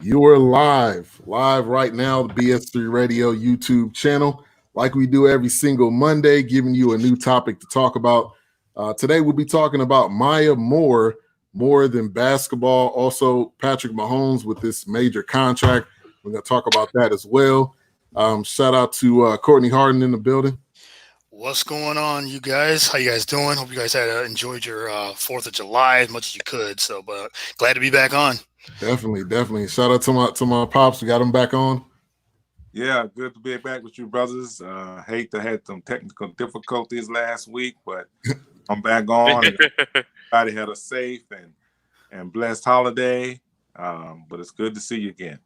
You are live right now, the BS3 Radio YouTube channel, like we do every single Monday, giving you a new topic to talk about. Today, we'll be talking about Maya Moore, more than basketball. Also, Patrick Mahomes with this major contract. We're going to talk about that as well. Shout out to Courtney Harden in the building. What's going on, you guys? How you guys doing? Hope you guys had enjoyed your 4th of July as much as you could. But glad to be back on. Definitely. Shout out to my pops. We got him back on. Yeah, good to be back with you, brothers. Hate to have some technical difficulties last week, but I'm back on. Everybody had a safe and blessed holiday. But it's good to see you again.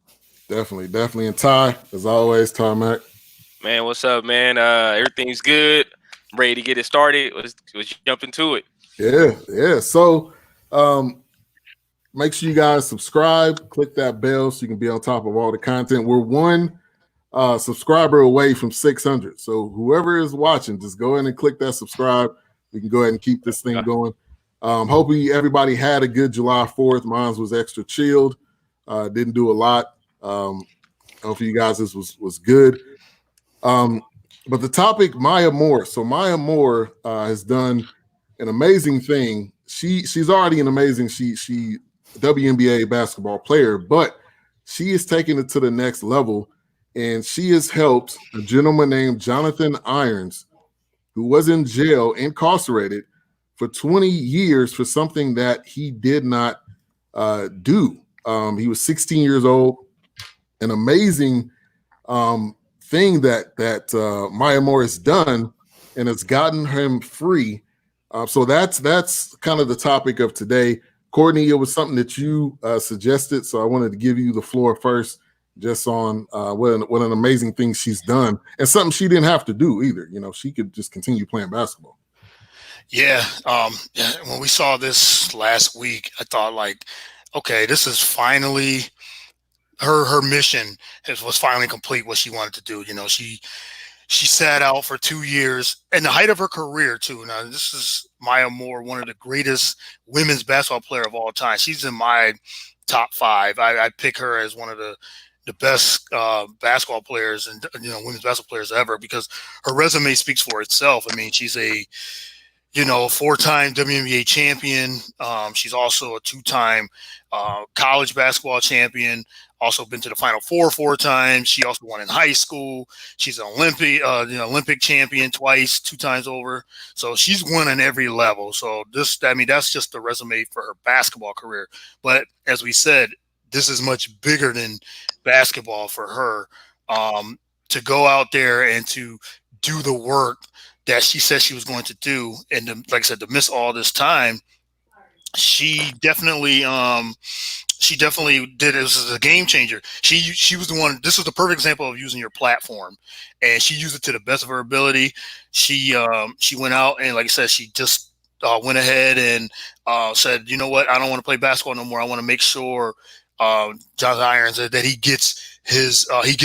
Definitely. And Ty, as always, Ty Mac. Man, what's up, man? Everything's good. I'm ready to get it started. Let's jump into it. Yeah. So make sure you guys subscribe, click that bell so you can be on top of all the content. We're one subscriber away from 600. So whoever is watching, just go ahead and click that subscribe. We can go ahead and keep this thing going. Hopefully everybody had a good July 4th. Mine was extra chilled. Didn't do a lot. Hopefully you guys, this was good. But the topic, Maya Moore. So Maya Moore has done an amazing thing. She's already an amazing she WNBA basketball player, but she is taking it to the next level, and she has helped a gentleman named Jonathan Irons, who was in jail, incarcerated for 20 years for something that he did not do. He was 16 years old. An amazing thing that Maya Moore has done, and it's gotten him free. So that's kind of the topic of today. Courtney, it was something that you suggested, so I wanted to give you the floor first, just on what an amazing thing she's done, and something she didn't have to do either. You know, she could just continue playing basketball. Yeah. When we saw this last week, I thought, like, okay, this is finally her mission was finally complete. What she wanted to do. You know, she sat out for 2 years and the height of her career too. Now, this is Maya Moore, one of the greatest women's basketball player of all time. She's in my top 5. I pick her as one of the best basketball players and women's basketball players ever, because her resume speaks for itself. I mean, she's a 4-time WNBA champion. She's also a 2-time college basketball champion. Also been to the Final Four 4 times. She also won in high school. She's an Olympic champion twice, 2 times over. So she's won on every level. So that's just the resume for her basketball career. But as we said, this is much bigger than basketball for her. To go out there and to do the work that she said she was going to do, and like I said, to miss all this time, she definitely did. This is a game changer. She was the one. This was the perfect example of using your platform, and she used it to the best of her ability. She went out and, like I said, she just went ahead and said, you know what, I don't want to play basketball no more. I want to make sure Jonathan Irons that he gets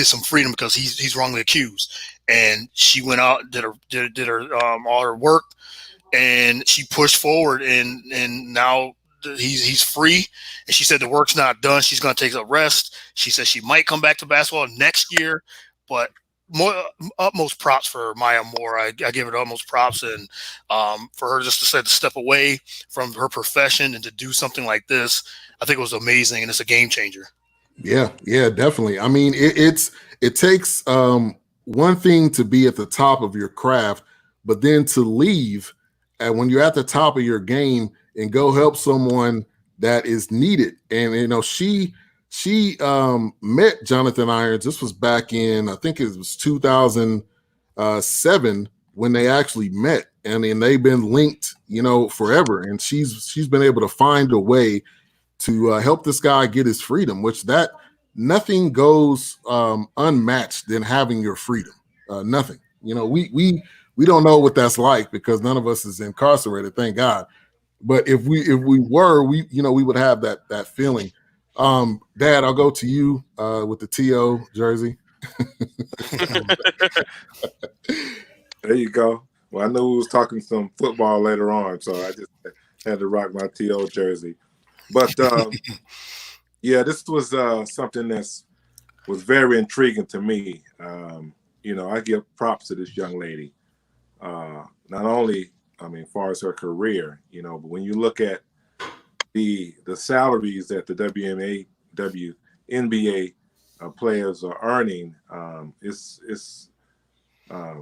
some freedom, because he's wrongly accused. And she went out, did her all her work, and she pushed forward, and now he's free. And she said the work's not done. She's going to take a rest. She said she might come back to basketball next year, but utmost props for Maya Moore. I give her utmost props, and for her just to step away from her profession and to do something like this, I think it was amazing, and it's a game changer. Yeah, definitely. I mean, it takes one thing to be at the top of your craft, but then to leave when you're at the top of your game and go help someone that is needed. And she met Jonathan Irons. This was back in, I think it was 2007 when they actually met, and they've been linked, forever. And she's been able to find a way to help this guy get his freedom, which that nothing goes unmatched than having your freedom. Nothing. We don't know what that's like, because none of us is incarcerated, thank God. But if we were, we would have that feeling. Dad, I'll go to you with the TO jersey. There you go. Well, I know we was talking some football later on, so I just had to rock my TO jersey. But Yeah, this was something was very intriguing to me. I give props to this young lady. Not only, as far as her career, but when you look at the salaries that the WNBA players are earning, it's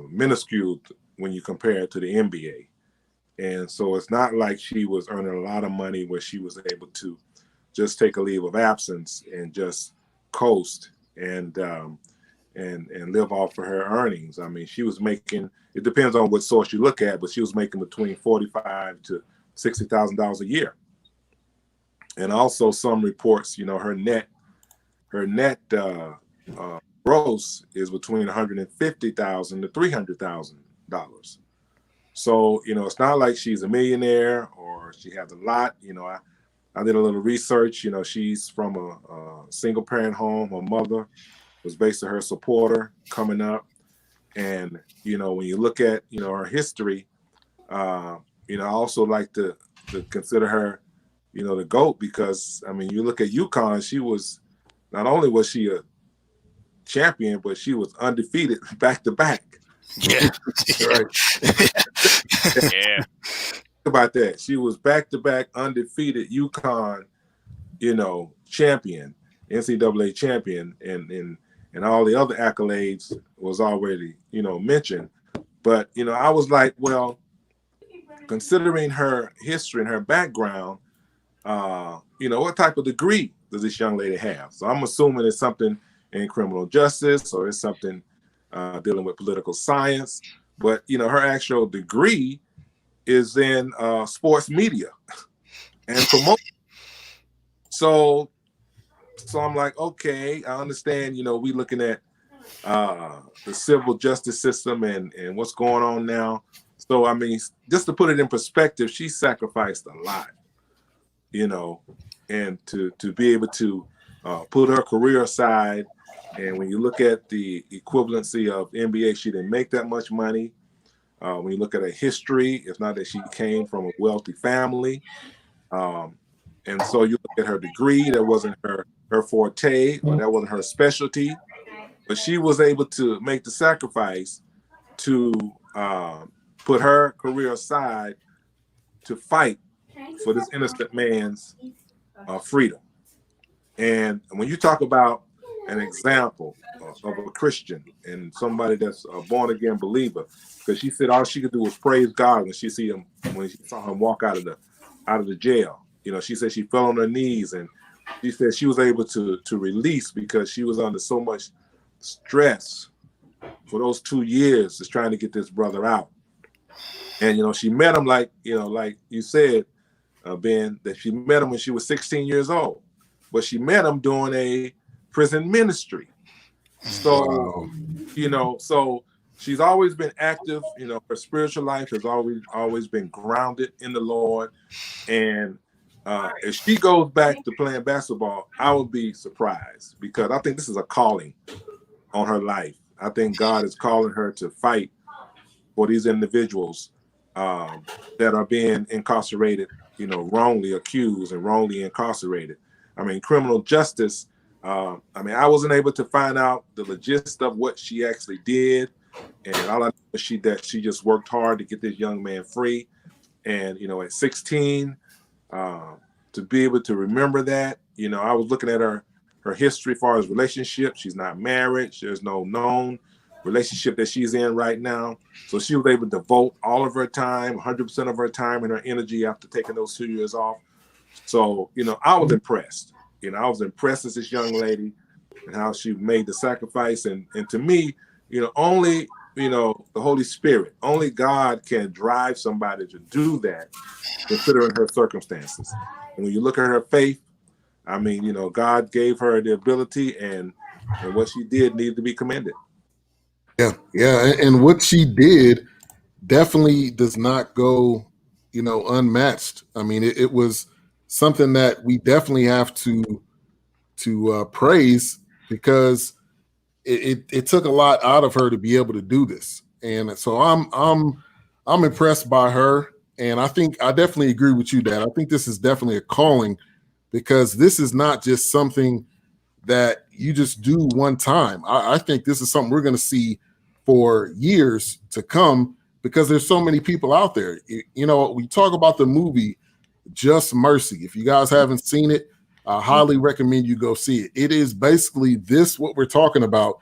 minuscule when you compare it to the NBA. And so it's not like she was earning a lot of money where she was able to just take a leave of absence and just coast and live off of her earnings. She was making, it depends on what source you look at, but she was making between $45,000 to $60,000 a year. And also some reports, her net gross is between $150,000 to $300,000. So, it's not like she's a millionaire or she has a lot. I did a little research. She's from a single parent home. Her mother was basically her supporter coming up. And, when you look at, her history, I also like to consider her, the GOAT, because, you look at UConn, she was, not only was she a champion, but she was undefeated back to back. Yeah. Right. Yeah. Think about that. She was back to back undefeated UConn, champion, NCAA champion, and all the other accolades was already, mentioned. But, I was like, well, considering her history and her background, what type of degree does this young lady have? So I'm assuming it's something in criminal justice or it's something dealing with political science. But, her actual degree is in sports media and promotion. So I'm like, okay, I understand, we looking at the civil justice system and what's going on now. So, just to put it in perspective, she sacrificed a lot, and to be able to put her career aside. And when you look at the equivalency of NBA, she didn't make that much money. When you look at her history, it's not that she came from a wealthy family. And so you look at her degree, that wasn't her forte, or that wasn't her specialty. But she was able to make the sacrifice to put her career aside to fight for this innocent man's freedom. And when you talk about an example of a Christian and somebody that's a born-again believer, because she said all she could do was praise God when she saw him walk out of the jail. She said she fell on her knees, and she said she was able to release because she was under so much stress for those 2 years just trying to get this brother out. And she met him like you said, Ben, that she met him when she was 16 years old, but she met him during a prison ministry. So, so she's always been active. Her spiritual life has always been grounded in the Lord. And if she goes back to playing basketball, I would be surprised, because I think this is a calling on her life. I think God is calling her to fight for these individuals that are being incarcerated, wrongly accused and wrongly incarcerated. Criminal justice. I wasn't able to find out the gist of what she actually did, and all I know is she just worked hard to get this young man free. And at 16, to be able to remember that, I was looking at her history as far as relationships. She's not married. There's no known relationship that she's in right now. So she was able to devote all of her time, 100% of her time and her energy after taking those 2 years off. So, I was impressed. I was impressed as this young lady and how she made the sacrifice. And to me, only, the Holy Spirit, only God can drive somebody to do that, considering her circumstances. And when you look at her faith, God gave her the ability, and what she did needed to be commended. Yeah. And what she did definitely does not go, unmatched. It was something that we definitely have to praise, because it took a lot out of her to be able to do this. And so I'm impressed by her. And I think I definitely agree with you, Dad. I think this is definitely a calling because this is not just something that you just do one time. I think this is something we're going to see for years to come because there's so many people out there. You know, we talk about the movie Just Mercy. If you guys haven't seen it, I highly recommend you go see it. It is basically what we're talking about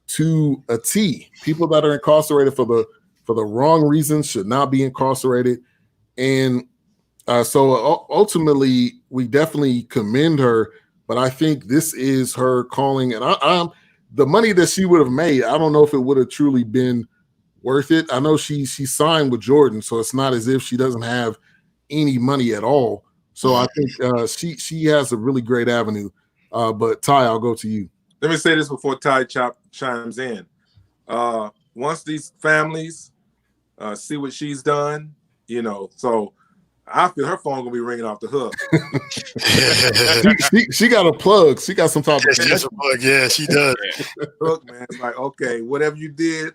to a T. People that are incarcerated for the wrong reasons should not be incarcerated. And so ultimately, we definitely commend her. But I think this is her calling, and the money that she would have made, I don't know if it would have truly been worth it. I know she signed with Jordan, so it's not as if she doesn't have any money at all. So I think she has a really great avenue. But Ty, I'll go to you. Let me say this before Ty chimes in. Once these families see what she's done, you know, so I feel her phone gonna be ringing off the hook. she got a plug. She got some type of she has a plug. Yeah, she does. Look, man, it's like, okay, whatever you did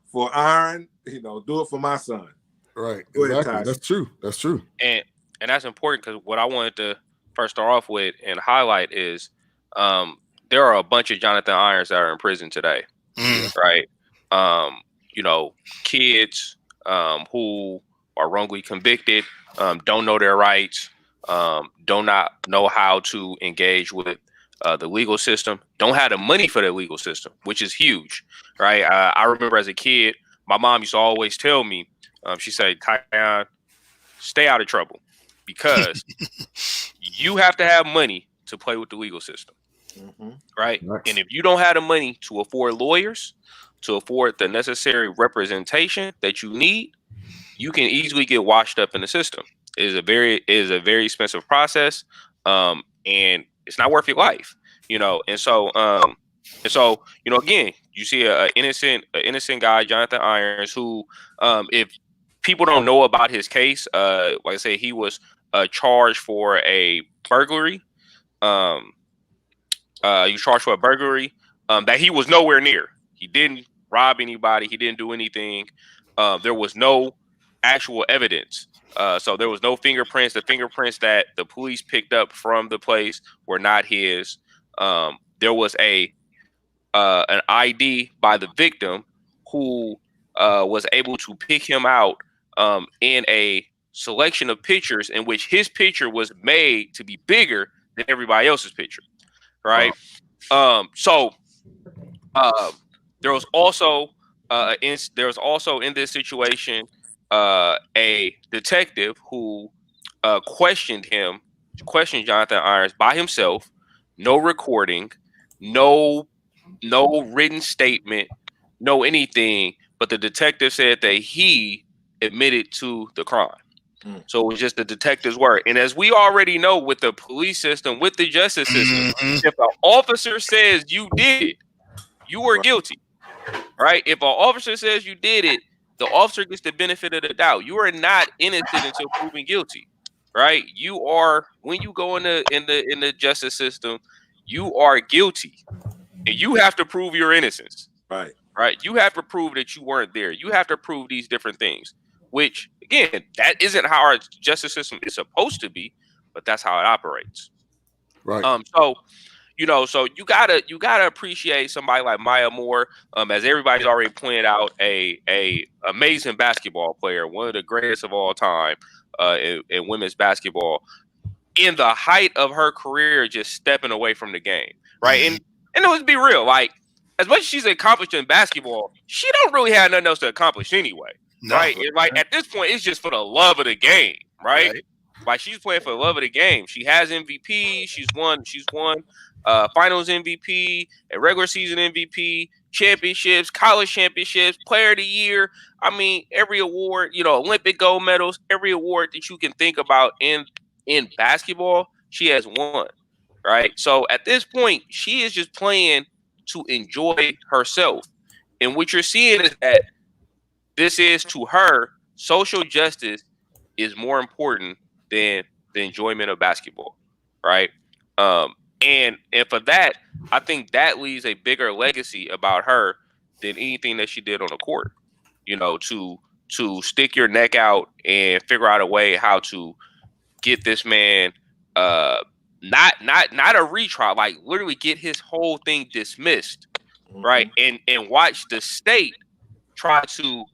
for Iron, you know, do it for my son. Right. Go Exactly. ahead, That's true. That's true. And that's important because what I wanted to first start off with and highlight is there are a bunch of Jonathan Irons that are in prison today. Right. You know, kids who are wrongly convicted, don't know their rights, do not know how to engage with the legal system, don't have the money for the legal system, which is huge, right? I remember as a kid, my mom used to always tell me, she said, Kyan, stay out of trouble because you have to have money to play with the legal system, right? Nice. And if you don't have the money to afford lawyers, to afford the necessary representation that you need, you can easily get washed up in the system. It is a very expensive process, and it's not worth your life, you know. And so you know, again, you see an innocent guy, Jonathan Irons, who, if people don't know about his case, like I say, he was charged for a burglary. He was charged for a burglary that he was nowhere near. He didn't rob anybody. He didn't do anything. There was no actual evidence. So there was no fingerprints. The fingerprints that the police picked up from the place were not his. There was an ID by the victim who was able to pick him out in a selection of pictures in which his picture was made to be bigger than everybody else's picture, right? Wow. So there was also in this situation a detective who questioned Jonathan Irons by himself, no recording, no written statement, no anything, but the detective said that he admitted to the crime. So it was just the detective's word. And as we already know with the police system, with the justice system, if an officer says you did it, you were guilty, right? If an officer says you did it, the officer gets the benefit of the doubt. You are not innocent until proven guilty, right? You are, when you go in the justice system, you are guilty, and you have to prove your innocence, right? You have to prove that you weren't there. You have to prove these different things, which again, that isn't how our justice system is supposed to be, but that's how it operates, right? So you know, so you gotta appreciate somebody like Maya Moore, as everybody's already pointed out, a amazing basketball player, one of the greatest of all time in women's basketball. In the height of her career, just stepping away from the game, right? And let's be real, like as much as she's accomplished in basketball, she don't really have nothing else to accomplish anyway, right? Like at this point, it's just for the love of the game, right? Like she's playing for the love of the game. She has MVP. She's won finals MVP, a regular season MVP, championships, college championships, player of the year. I mean, every award, you know, Olympic gold medals, every award that you can think about in basketball, she has won, right? So at this point, she is just playing to enjoy herself. And what you're seeing is that this is, to her, social justice is more important than the enjoyment of basketball, right? And for that, I think that leaves a bigger legacy about her than anything that she did on the court. You know, to stick your neck out and figure out a way how to get this man not a retrial, like literally get his whole thing dismissed, right? And watch the state try to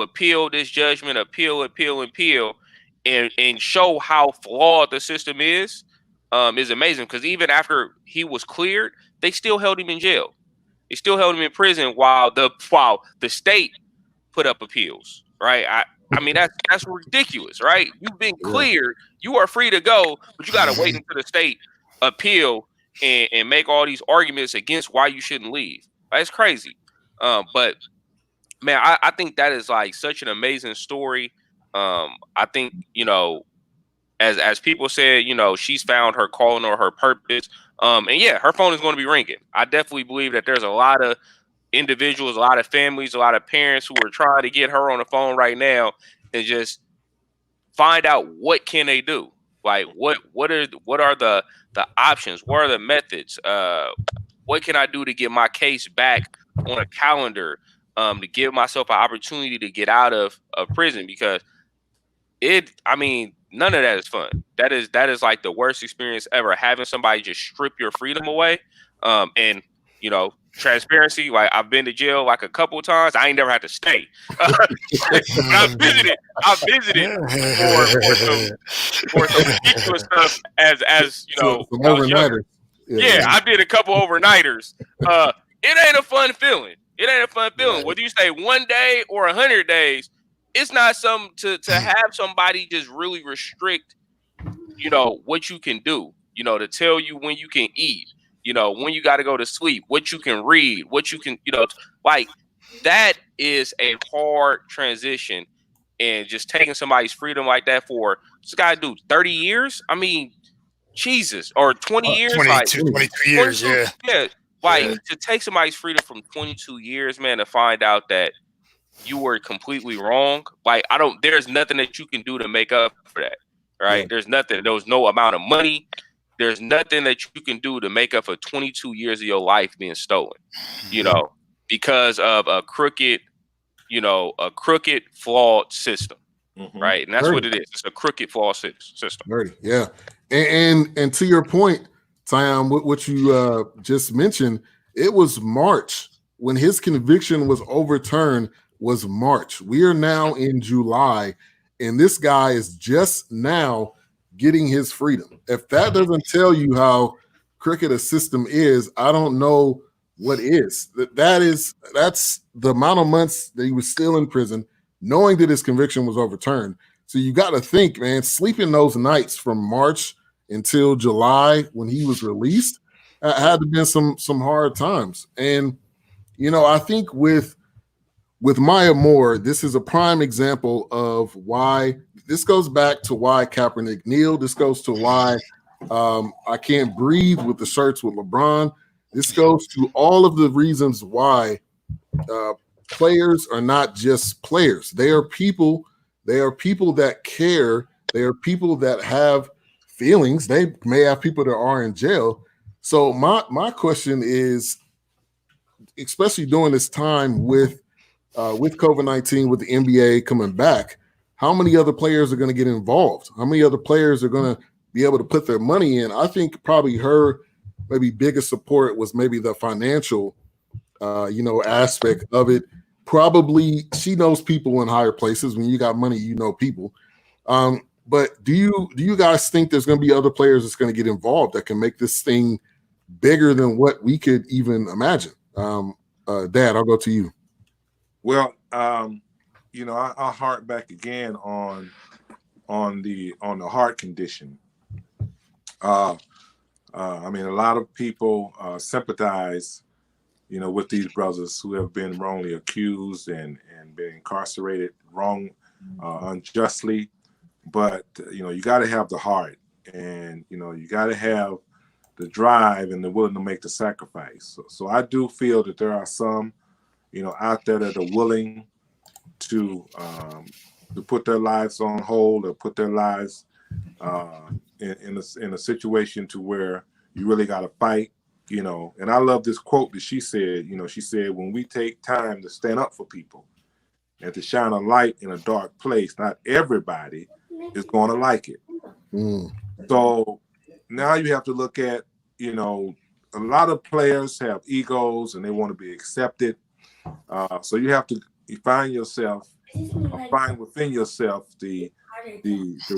appeal this judgment, appeal, and show how flawed the system is amazing. Because even after he was cleared, they still held him in jail. They still held him in prison while the state put up appeals, right? I mean, that's ridiculous, right? You've been cleared, you are free to go, but you got to wait until the state appeal and make all these arguments against why you shouldn't leave. That's crazy. But man, I think that is like such an amazing story. I think, you know, as people said, you know, she's found her calling or her purpose. And yeah, her phone is going to be ringing. I definitely believe that there's a lot of individuals, a lot of families, a lot of parents who are trying to get her on the phone right now and just find out what can they do. Like what are the options? What are the methods? What can I do to get my case back on a calendar? To give myself an opportunity to get out of prison, because none of that is fun. That is like the worst experience ever, having somebody just strip your freedom away. And you know, transparency, like I've been to jail like a couple of times. I ain't never had to stay. I've visited for some ridiculous stuff as you know, I was younger. Yeah, I did a couple overnighters. It ain't a fun feeling. It ain't a fun feeling. Whether you stay 1 day or 100 days, it's not something to have somebody just really restrict, you know, what you can do, you know, to tell you when you can eat, you know, when you got to go to sleep, what you can read, what you can, you know, like that is a hard transition. And just taking somebody's freedom like that for, this guy do 30 years? I mean, Jesus, or 20 years? 22 years, yeah. Like to take somebody's freedom from 22 years, man, to find out that you were completely wrong. Like there's nothing that you can do to make up for that, right? There's nothing. There was no amount of money. There's nothing that you can do to make up for 22 years of your life being stolen, you know, because of a crooked, flawed system, right? And that's what it is. It's a crooked, flawed system. Yeah. And to your point, Tyon, what you just mentioned, it was March when his conviction was overturned. Was March. We are now in July, and this guy is just now getting his freedom. If that doesn't tell you how crooked a system is, I don't know what is. That's the amount of months that he was still in prison, knowing that his conviction was overturned. So you got to think, man, sleeping those nights from March until July when he was released had to been some hard times. And you know, I think with Maya Moore, this is a prime example of why this goes back to why Kaepernick kneeled. This goes to why I can't breathe with the shirts with LeBron. This goes to all of the reasons why players are not just players. They are people. They are people that care. They are people that have feelings. They may have people that are in jail. So my question is, especially during this time with COVID-19, with the NBA coming back, how many other players are going to get involved? How many other players are going to be able to put their money in? I think probably her maybe biggest support was maybe the financial, aspect of it. Probably she knows people in higher places. When you got money, you know people. But do you guys think there's going to be other players that's going to get involved that can make this thing bigger than what we could even imagine? Dad, I'll go to you. Well, I'll hark back again on the heart condition. A lot of people sympathize, with these brothers who have been wrongly accused and been incarcerated unjustly. But you got to have the heart, and you got to have the drive and the willing to make the sacrifice. So I do feel that there are some, out there that are willing to put their lives on hold or put their lives in a situation to where you really got to fight, And I love this quote that she said. She said, "When we take time to stand up for people and to shine a light in a dark place, not everybody is going to like it." So now you have to look at, you know, a lot of players have egos and they want to be accepted. So you have to find yourself, find within yourself the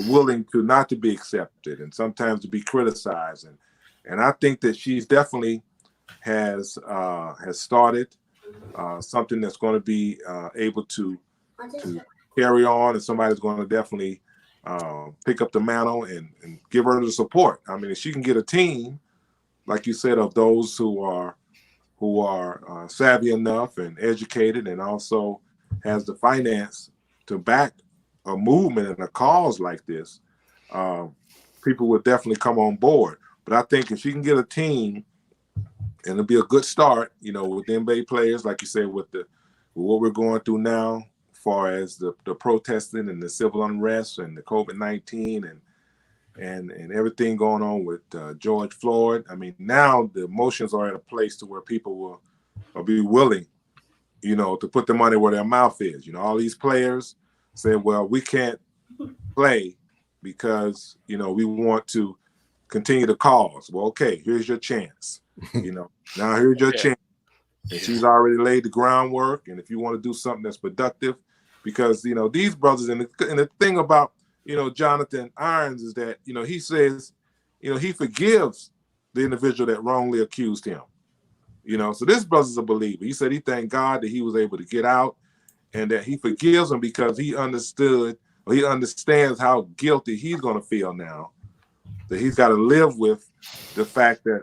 willing to not to be accepted and sometimes to be criticized. And I think that she's definitely has started something that's going to be able to carry on, and somebody's going to definitely pick up the mantle and give her the support. I mean, if she can get a team, like you said, of those who are savvy enough and educated, and also has the finance to back a movement and a cause like this, people would definitely come on board. But I think if she can get a team, and it'll be a good start, you know, with the NBA players, like you said, with what we're going through now, as far as the protesting and the civil unrest and the COVID-19 and everything going on with George Floyd. I mean, now the emotions are at a place to where people will be willing, you know, to put the money where their mouth is. You know, all these players say, well, we can't play because, you know, we want to continue the cause. Well, okay, here's your chance. You know, now here's your chance. And she's already laid the groundwork. And if you want to do something that's productive, because, you know, these brothers, and the thing about, you know, Jonathan Irons is that, you know, he says, you know, he forgives the individual that wrongly accused him. You know, so this brother's a believer. He said he thanked God that he was able to get out and that he forgives him because he understood, or he understands how guilty he's going to feel now, that he's got to live with the fact that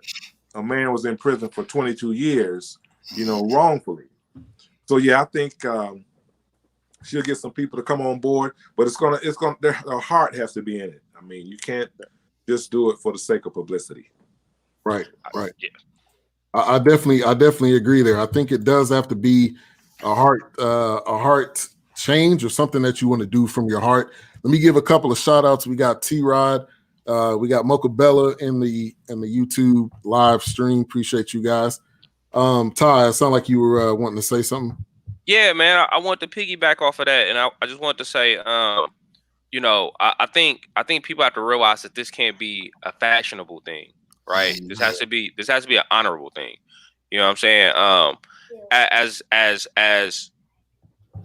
a man was in prison for 22 years, you know, wrongfully. So, yeah, I think she'll get some people to come on board, but their heart has to be in it. I mean, you can't just do it for the sake of publicity. Right. Yeah. I definitely agree there. I think it does have to be a heart change or something that you want to do from your heart. Let me give a couple of shout outs. We got T-Rod. We got Mocha Bella in the YouTube live stream. Appreciate you guys. Ty, it sounded like you were wanting to say something. Yeah, man, I want to piggyback off of that, and I just want to say, you know, I think people have to realize that this can't be a fashionable thing, right? This has to be an honorable thing. You know what I'm saying? As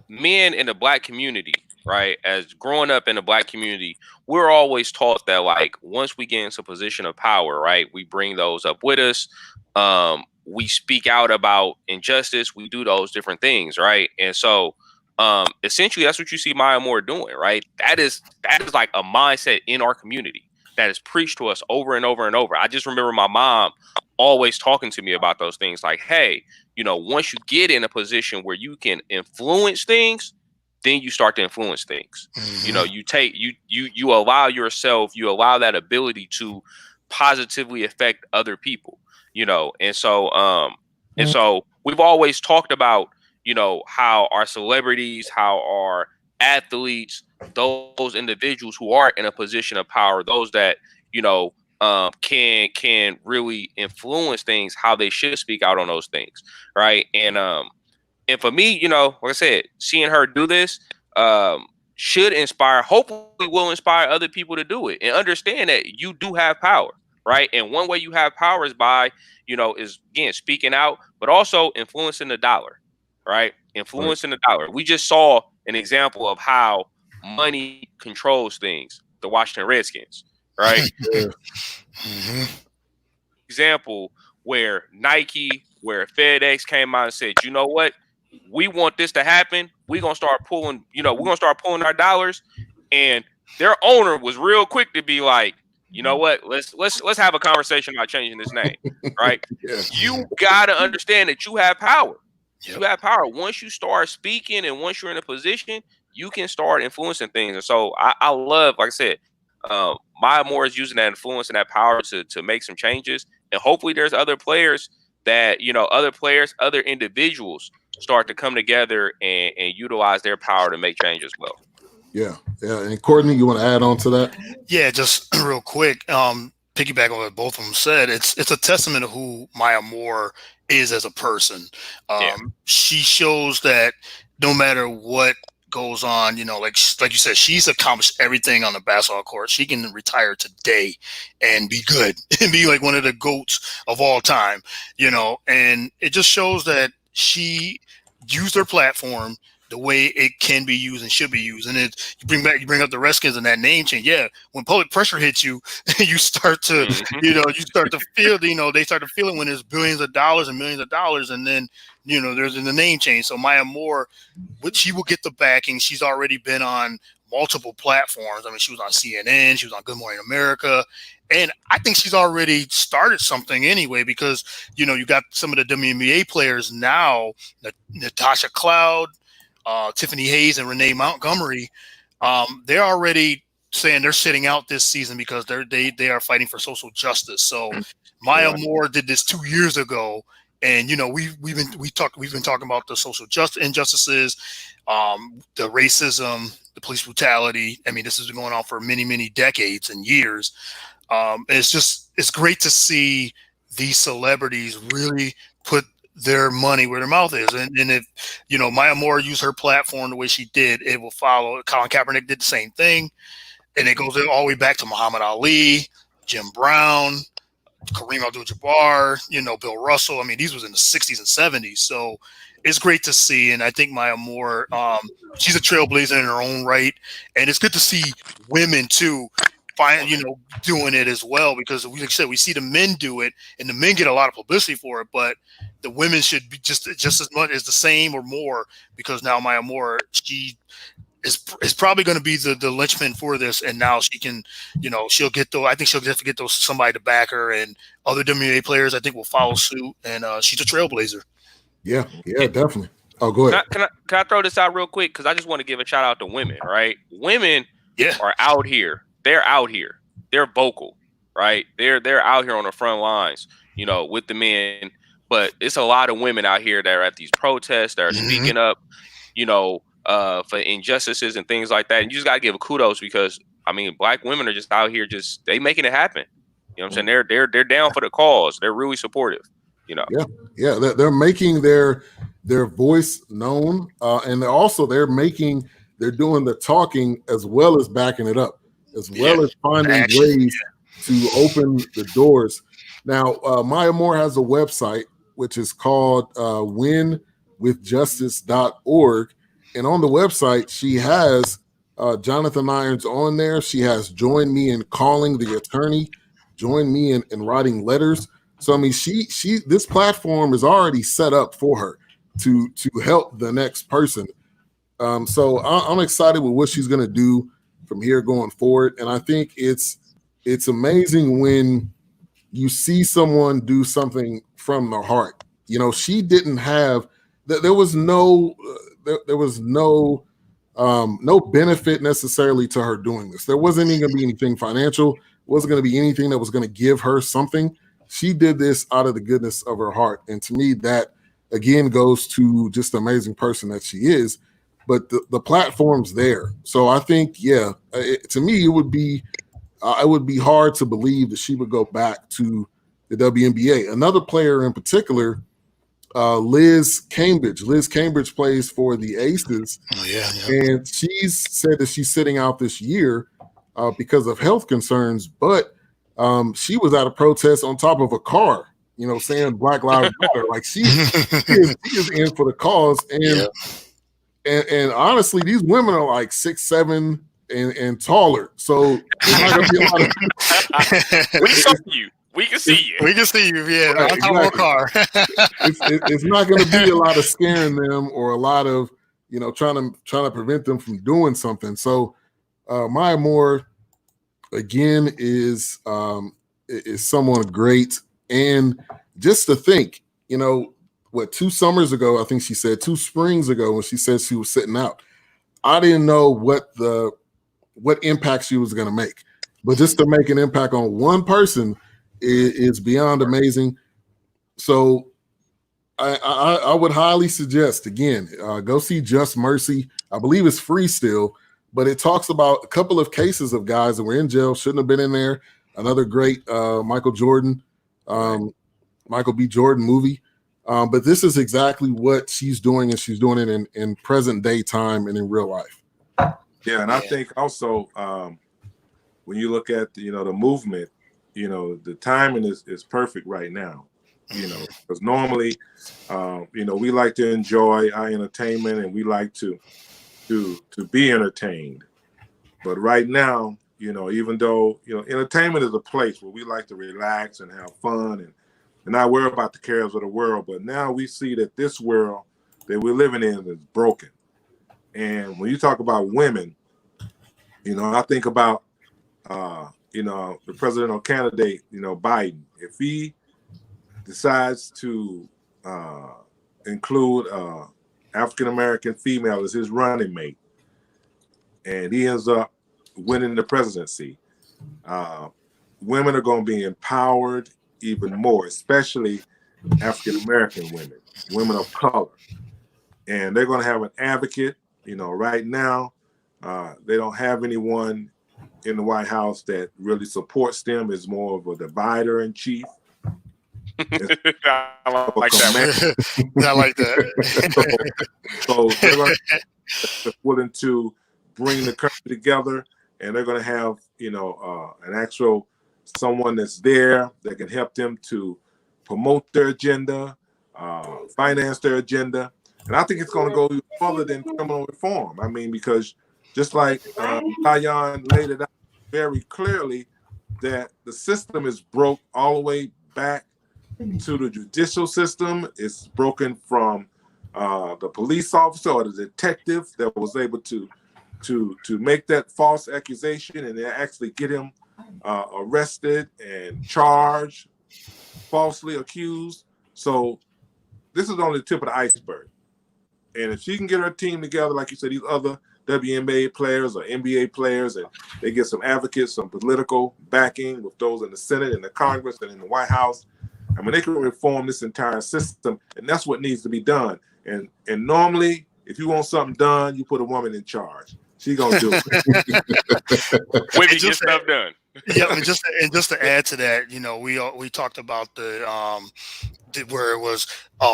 men in the Black community, right? As growing up in the Black community, we're always taught that, like, once we get into a position of power, right, we bring those up with us. We speak out about injustice. We do those different things, right? And so, essentially, that's what you see Maya Moore doing, right? That is like a mindset in our community that is preached to us over and over and over. I just remember my mom always talking to me about those things, like, hey, you know, once you get in a position where you can influence things, then you start to influence things. Mm-hmm. You know, you allow yourself, you allow that ability to positively affect other people. You know, and so we've always talked about, you know, how our celebrities, how our athletes, those individuals who are in a position of power, those that, you know, can really influence things, how they should speak out on those things, right? And for me, you know, like I said, seeing her do this should inspire, hopefully will inspire other people to do it and understand that you do have power. Right. And one way you have power is by, you know, is again speaking out, but also influencing the dollar. Right. Influencing the dollar. We just saw an example of how money controls things. The Washington Redskins. Right. Mm-hmm. Example where Nike, where FedEx came out and said, you know what? We want this to happen. We're going to start pulling, you know, we're going to start pulling our dollars. And their owner was real quick to be like, you know what? Let's have a conversation about changing this name, right? Yeah. You gotta understand that you have power. Yep. You have power. Once you start speaking and once you're in a position, you can start influencing things. And so I love, like I said, Maya Moore is using that influence and that power to make some changes. And hopefully there's other players that, you know, other individuals start to come together and utilize their power to make change as well. Yeah. And Courtney, you want to add on to that? Yeah, just real quick. Piggyback on what both of them said. It's a testament of who Maya Moore is as a person. She shows that no matter what goes on, like you said, she's accomplished everything on the basketball court. She can retire today and be good and be like one of the GOATs of all time, and it just shows that she used her platform the way it can be used and should be used. And you bring up the Redskins and that name change. Yeah, when public pressure hits you, you start to, you start to feel, they start to feel it when there's billions of dollars and millions of dollars, and then, there's the name change. So Maya Moore, she will get the backing. She's already been on multiple platforms. I mean, she was on CNN, she was on Good Morning America, and I think she's already started something anyway, because, you got some of the WNBA players now, Natasha Cloud, Tiffany Hayes and Renee Montgomery, they're already saying they're sitting out this season because they are fighting for social justice. So Maya Moore did this 2 years ago, and we've been talking about the social injustices, the racism, the police brutality. I mean, this has been going on for many decades and years. It's great to see these celebrities really put their money where their mouth is. And if, Maya Moore used her platform the way she did, it will follow. Colin Kaepernick did the same thing. And it goes all the way back to Muhammad Ali, Jim Brown, Kareem Abdul-Jabbar, Bill Russell. I mean, these was in the 60s and 70s. So it's great to see. And I think Maya Moore, she's a trailblazer in her own right. And it's good to see women too, doing it as well, because like I said, we see the men do it, and the men get a lot of publicity for it, but the women should be just as much as the same or more, because now Maya Moore, she is probably going to be the linchpin for this, and now she can, she'll get I think she'll have to get somebody to back her, and other WNBA players I think will follow suit, and she's a trailblazer. Yeah, definitely. Oh, go ahead. Can I throw this out real quick, because I just want to give a shout out to women, right? Women are out here. They're out here. They're vocal, right? They're out here on the front lines, with the men. But it's a lot of women out here that are at these protests, that are speaking up, for injustices and things like that. And you just gotta give kudos, because I mean, Black women are just out here, they making it happen. You know what I'm saying? They're down for the cause. They're really supportive. Yeah. They're making their voice known, and they're doing the talking as well as backing it up, as well as finding ways to open the doors. Now, Maya Moore has a website, which is called winwithjustice.org. And on the website, she has Jonathan Irons on there. She has joined me in calling the attorney, joined me in writing letters. So, I mean, this platform is already set up for her to help the next person. So I'm excited with what she's going to do from here going forward. And I think it's amazing when you see someone do something from the heart. She didn't have, there was no benefit necessarily to her doing this. There wasn't even going to be anything financial. It wasn't going to be anything that was going to give her something. She did this out of the goodness of her heart. And to me, that again goes to just the amazing person that she is. But the platform's there. So I think, to me, it would be hard to believe that she would go back to the WNBA. Another player in particular, Liz Cambridge. Liz Cambridge plays for the Aces. Oh, yeah. And she's said that she's sitting out this year because of health concerns. But she was at a protest on top of a car, saying Black Lives Matter. Like she is in for the cause. And honestly, these women are like 6'7" and taller. So there's not gonna be a lot of we saw you. We can see you. We can see you, right, on top of a car. it's not gonna be a lot of scaring them or a lot of trying to prevent them from doing something. So Maya Moore again is someone great. And just to think, 2 summers ago, I think she said 2 springs ago, when she said she was sitting out, I didn't know what impact she was going to make. But just to make an impact on one person is beyond amazing. So I would highly suggest, again, go see Just Mercy. I believe it's free still, but it talks about a couple of cases of guys that were in jail, shouldn't have been in there. Another great Michael B. Jordan movie. But this is exactly what she's doing, and she's doing it in present day time and in real life. Yeah, and I think also when you look at the movement, the timing is perfect right now. Because normally, we like to enjoy our entertainment and we like to be entertained. But right now, even though entertainment is a place where we like to relax and have fun and not worry about the cares of the world, but now we see that this world that we're living in is broken. And when you talk about women, I think about the presidential candidate, Biden. If he decides to include African American female as his running mate, and he ends up winning the presidency, women are going to be empowered even more, especially African American women of color, and they're going to have an advocate. Right now, they don't have anyone in the White House that really supports them. It's more of a divider in chief. I like that. I like that. So they're willing to bring the country together, and they're going to have an actual someone that's there that can help them to promote their agenda, finance their agenda. And I think it's going to go further than criminal reform. I mean, because just like Zion laid it out very clearly, that the system is broke all the way back to the judicial system. It's broken from the police officer or the detective that was able to make that false accusation and then actually get him arrested and charged, falsely accused. So this is only the tip of the iceberg. And if she can get her team together, like you said, these other WNBA players or NBA players, and they get some advocates, some political backing with those in the Senate and the Congress and in the White House, I mean, they can reform this entire system, and that's what needs to be done. And normally, if you want something done, you put a woman in charge. She gonna do it. Women get stuff done. Yeah, and just to add to that, we talked about where it was,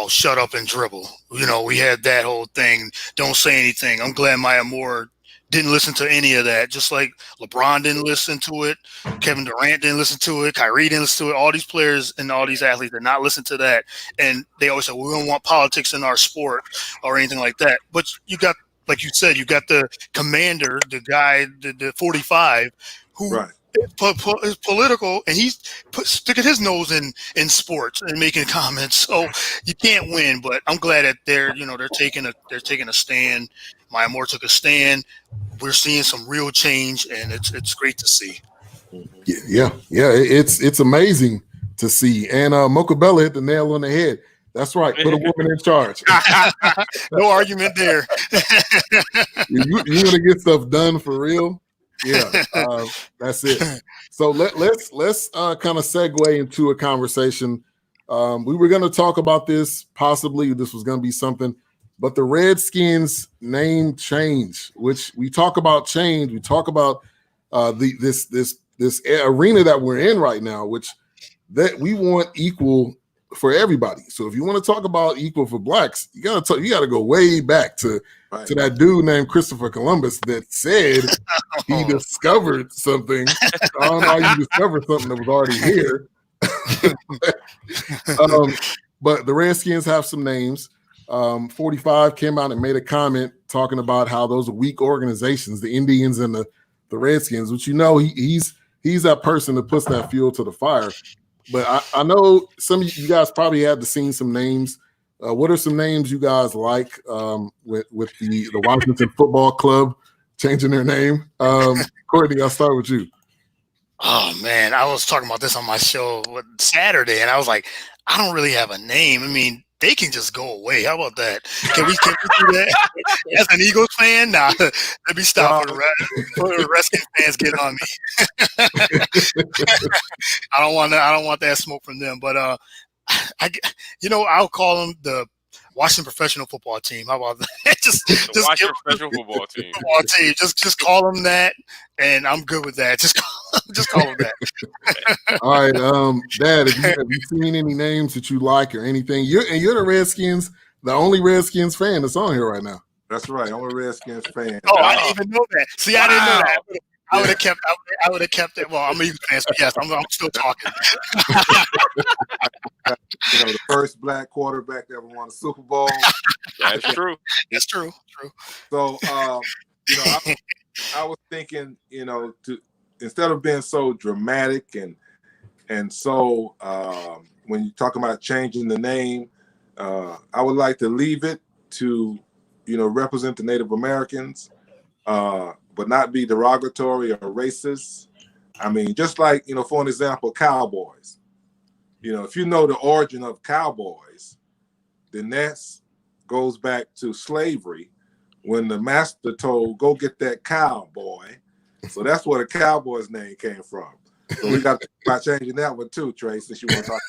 shut up and dribble. We had that whole thing. Don't say anything. I'm glad Maya Moore didn't listen to any of that. Just like LeBron didn't listen to it, Kevin Durant didn't listen to it, Kyrie didn't listen to it. All these players and all these athletes did not listen to that. And they always said, we don't want politics in our sport or anything like that. But you got, like you said, you got the commander, the guy, the 45, who Right. is political, and he's sticking his nose in sports and making comments. So you can't win. But I'm glad that they're taking a stand. Maya Moore took a stand. We're seeing some real change, and it's great to see. Yeah. It's amazing to see. And Mocha Bella hit the nail on the head. That's right. Put a woman in charge. No argument there. You want to get stuff done for real? Yeah, that's it. So let's kind of segue into a conversation. We were going to talk about this. Possibly this was going to be something, but the Redskins name change, which we talk about change. We talk about this arena that we're in right now, which that we want equal for everybody. So if you want to talk about equal for blacks, you got to go way back to that dude named Christopher Columbus that said he discovered something. I don't know how you discovered something that was already here. But the Redskins have some names. 45 came out and made a comment talking about how those are weak organizations, the Indians and the Redskins, which he's that person that puts that fuel to the fire. But I know some of you guys probably had to seen some names. What are some names you guys like with the Washington Football Club changing their name? Courtney, I'll start with you. Oh, man, I was talking about this on my show Saturday, and I was like, I don't really have a name. I mean, they can just go away. How about that? Can we do that? As an Eagles fan, nah, let me stop for the Redskins fans get on me. I don't want that smoke from them. But I'll call them Washington professional football team. How about that? just Washington professional football team. Just call them that, and I'm good with that. Just call them that. All right, Dad, have you seen any names that you like or anything? You're the Redskins, the only Redskins fan that's on here right now. That's right. I'm a Redskins fan. Oh, I didn't even know that. See, I didn't know that. I would have kept. I would have kept it. Well, I'm a Eagles fan, so yes, I'm still talking. The first black quarterback that ever won a Super Bowl. That's true. It's true. So, I was thinking, instead of being so dramatic and so when you talk about changing the name, I would like to leave it to represent the Native Americans, but not be derogatory or racist. I mean, just like, for an example, cowboys. If you know the origin of cowboys, then that goes back to slavery when the master told, go get that cowboy. So that's where the cowboy's name came from. So we got to think about changing that one too, Trey, since you want to talk.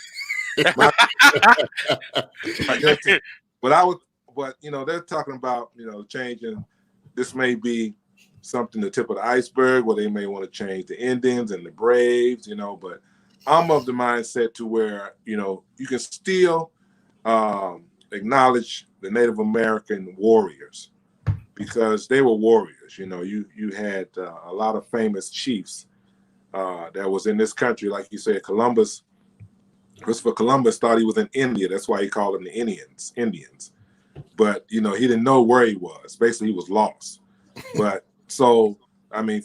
But they're talking about, changing. This may be something the tip of the iceberg where they may want to change the Indians and the Braves, but I'm of the mindset to where, you can still acknowledge the Native American warriors because they were warriors. You had a lot of famous chiefs that was in this country. Like you said, Christopher Columbus thought he was in India. That's why he called them the Indians. But, he didn't know where he was. Basically, he was lost. But so,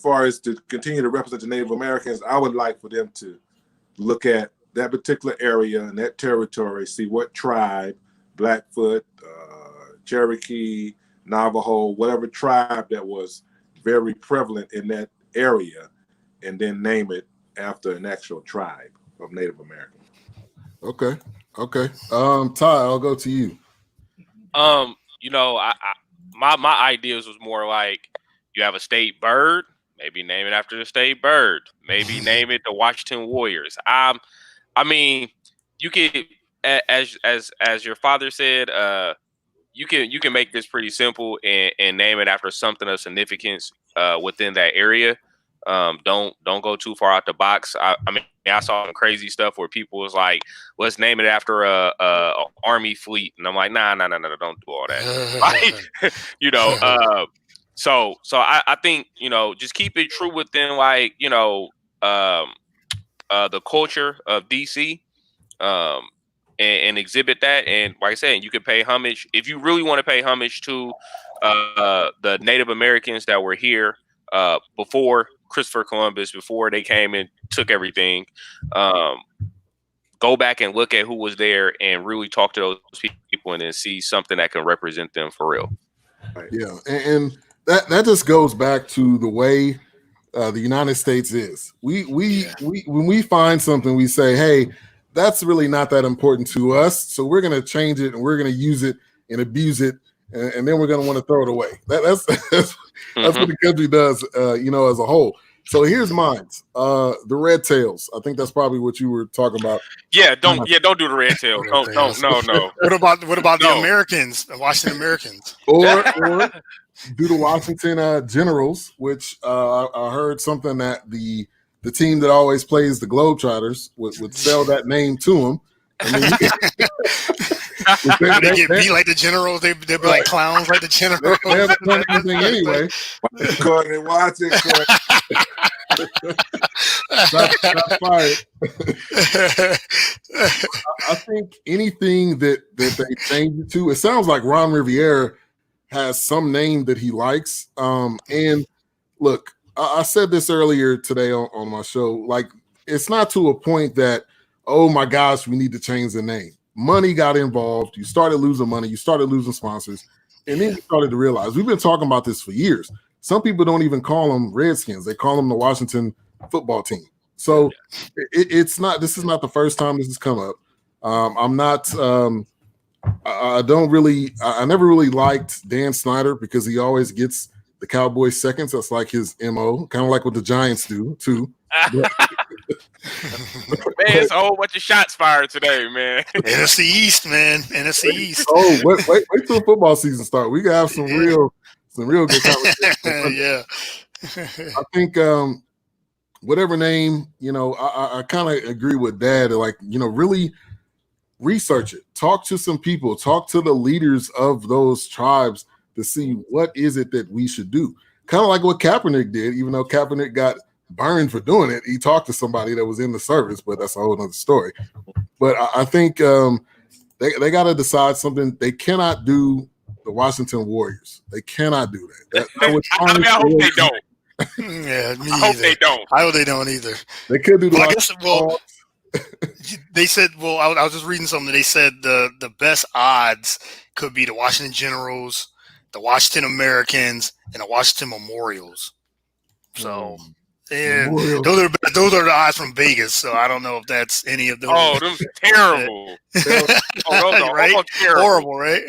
far as to continue to represent the Native Americans, I would like for them to look at that particular area and that territory, see what tribe, Blackfoot, Cherokee, Navajo, whatever tribe that was very prevalent in that area, and then name it after an actual tribe of Native Americans. Okay. Ty, I'll go to you. My ideas was more like you have a state bird, maybe name it after the state bird, maybe name it the Washington Warriors. You could, as your father said, you can make this pretty simple and name it after something of significance within that area. Don't go too far out the box. I saw some crazy stuff where people was like, let's name it after a army fleet, and I'm like, nah, don't do all that. So I think just keep it true within like the culture of DC, and exhibit that. And like I said, you can pay homage if you really want to pay homage to the Native Americans that were here before Christopher Columbus, before they came and took everything. Go back and look at who was there and really talk to those people and then see something that can represent them for real. Yeah, and that just goes back to the way the United States is. We when we find something, we say, hey, that's really not that important to us, so we're going to change it and we're going to use it and abuse it, and then we're going to want to throw it away. That's what the country does, as a whole. So here's mine. The Red Tails. I think that's probably what you were talking about. Yeah, don't do the Red Tails. No. What about the Americans, the Washington Americans? Or do the Washington Generals, which I heard something that the team that always plays the Globetrotters would sell that name to them. They get beat like the Generals. They'd be like clowns like the Generals. They haven't done anything anyway. That's fired. I think anything that they change it to, it sounds like Ron Rivera has some name that he likes. And look, I said this earlier today on my show. Like, it's not to a point that, oh my gosh, we need to change the name. Money got involved. You started losing money. You started losing sponsors. And then you started to realize, we've been talking about this for years. Some people don't even call them Redskins. They call them the Washington football team. So this is not the first time this has come up. I never really liked Dan Snyder because he always gets the Cowboys seconds. That's like his MO, kind of like what the Giants do too. Man, it's a whole bunch of shots fired today, man. NFC East, man. NFC East. Oh, wait till football season start. We gotta have some real good conversation. Yeah. I think whatever name, I kind of agree with Dad. Like, really research it. Talk to some people. Talk to the leaders of those tribes to see what is it that we should do. Kind of like what Kaepernick did, even though Kaepernick got burned for doing it. He talked to somebody that was in the service, but that's a whole other story. But I think they got to decide something. They cannot do the Washington Warriors. They cannot do that. I hope they don't. Yeah, I hope they don't. I hope they don't either. They could do the I guess, they said, I was just reading something. They said the best odds could be the Washington Generals, the Washington Americans, and the Washington Memorials. So, those are the odds from Vegas. So I don't know if that's any of those. Oh, those are terrible. Right? Terrible. Horrible, right?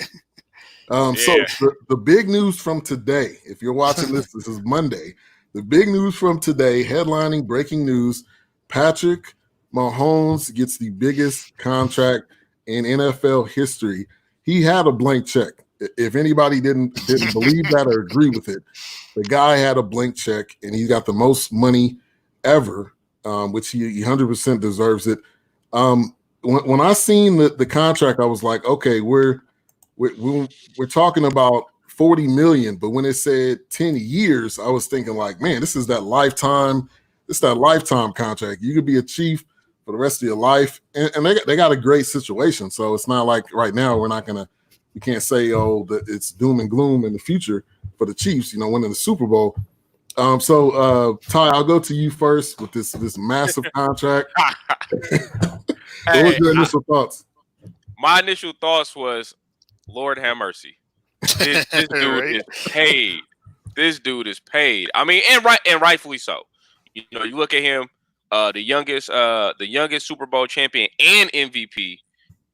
So the big news from today, if you're watching this is Monday. The big news from today, headlining breaking news, Patrick Mahomes gets the biggest contract in NFL history. He had a blank check. If anybody didn't believe that or agree with it, the guy had a blank check and he got the most money ever, which he 100% deserves it. When I seen the contract, I was like, okay, we're talking about $40 million, but when it said 10 years, I was thinking like, man, this is that lifetime contract. You could be a chief for the rest of your life, and they got a great situation. So it's not like right now we can't say that it's doom and gloom in the future for the Chiefs, winning the Super Bowl. So Ty, I'll go to you first with this massive contract. What was your initial thoughts? My initial thoughts was, Lord have mercy. This dude is paid. This dude is paid. I mean, and rightfully so. You look at him, the youngest Super Bowl champion and MVP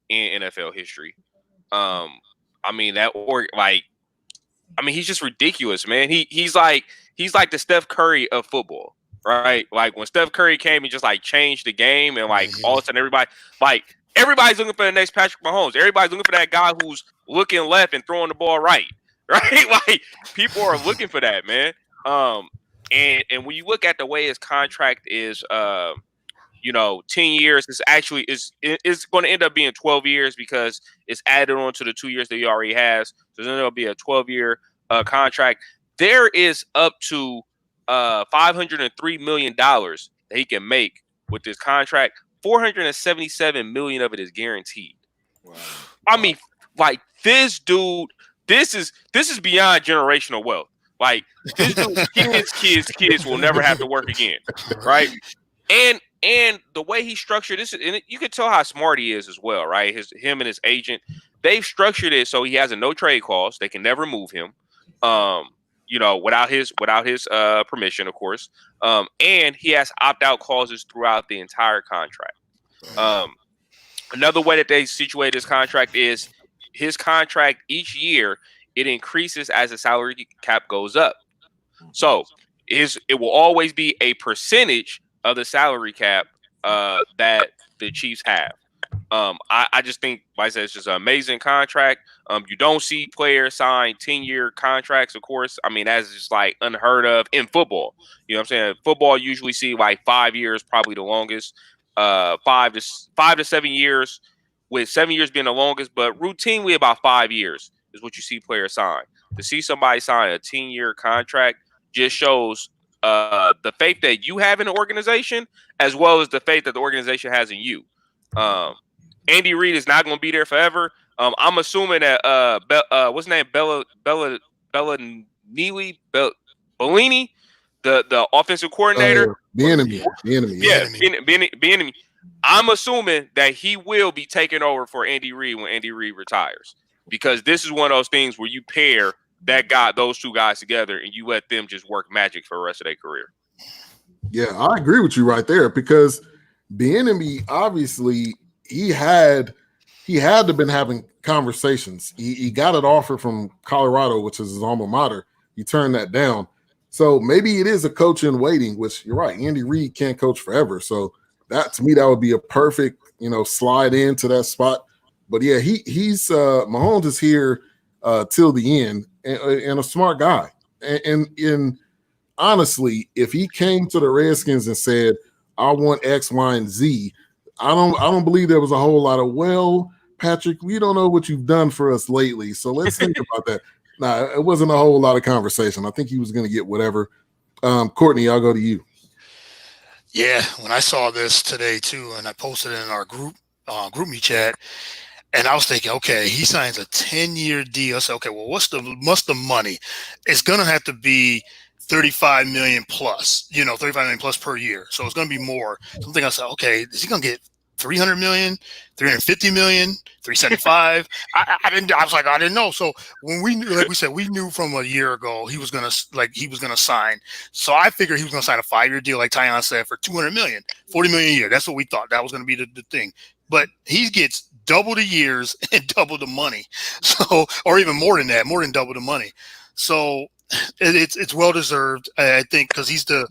in NFL history. I mean he's just ridiculous, man. He's like the Steph Curry of football, right? Like when Steph Curry came and just like changed the game, and like all of a sudden everybody's looking for the next Patrick Mahomes. Everybody's looking for that guy who's looking left and throwing the ball right? Like people are looking for that, man. And when you look at the way his contract is, 10 years, it's going to end up being 12 years because it's added on to the 2 years that he already has. So then it'll be a 12-year contract. There is up to $503 million that he can make with this contract. $477 million of it is guaranteed. Wow. I mean, like this dude, this is beyond generational wealth. Like this dude's kids will never have to work again, right? And the way he structured this, and you can tell how smart he is as well, right? Him and his agent, they've structured it so he has a no trade clause. They can never move him, without his permission, of course. And he has opt out clauses throughout the entire contract. Another way that they situate his contract is his contract each year, it increases as the salary cap goes up. So it will always be a percentage of the salary cap that the Chiefs have. I just think, like I said, it's just an amazing contract. You don't see players sign 10-year contracts, of course. I mean, that's just like unheard of in football. You know what I'm saying? Football usually see like 5 years, probably the longest. 5 to 7 years, with 7 years being the longest, but routinely about 5 years is what you see players sign. To see somebody sign a 10-year contract just shows the faith that you have in the organization, as well as the faith that the organization has in you. Andy Reid is not going to be there forever. I'm assuming that what's his name, Bellini, the offensive coordinator, the enemy. I'm assuming that he will be taking over for Andy Reid when Andy Reid retires, because this is one of those things where you pair those two guys together, and you let them just work magic for the rest of their career. Yeah, I agree with you right there, because the enemy, obviously, he had to been having conversations. He got an offer from Colorado, which is his alma mater. He turned that down. So maybe it is a coach in waiting, which you're right. Andy Reid can't coach forever. So that to me, that would be a perfect, slide into that spot. But yeah, he's Mahomes is here till the end, and a smart guy. And honestly, if he came to the Redskins and said, "I want X, Y, and Z," I don't believe there was a whole lot of, well, Patrick, we don't know what you've done for us lately, so let's think about that. Nah, it wasn't a whole lot of conversation. I think he was going to get whatever. Courtney, I'll go to you. Yeah, when I saw this today too, and I posted it in our group me chat, and I was thinking, okay, he signs a 10-year deal. I said, okay, well, what's the money? It's gonna have to be 35 million plus, 35 million plus per year. So it's gonna be more. Something I said, okay, is he gonna get 300 million, 350 million, 375? I didn't know. So when we knew, like we said, we knew from a year ago he was gonna sign. So I figured he was gonna sign a 5-year deal, like Tyon said, for 200 million, 40 million a year. That's what we thought that was gonna be the thing. But he gets double the years and double the money. So, or even more than that, more than double the money. So it's well deserved, I think, because he's the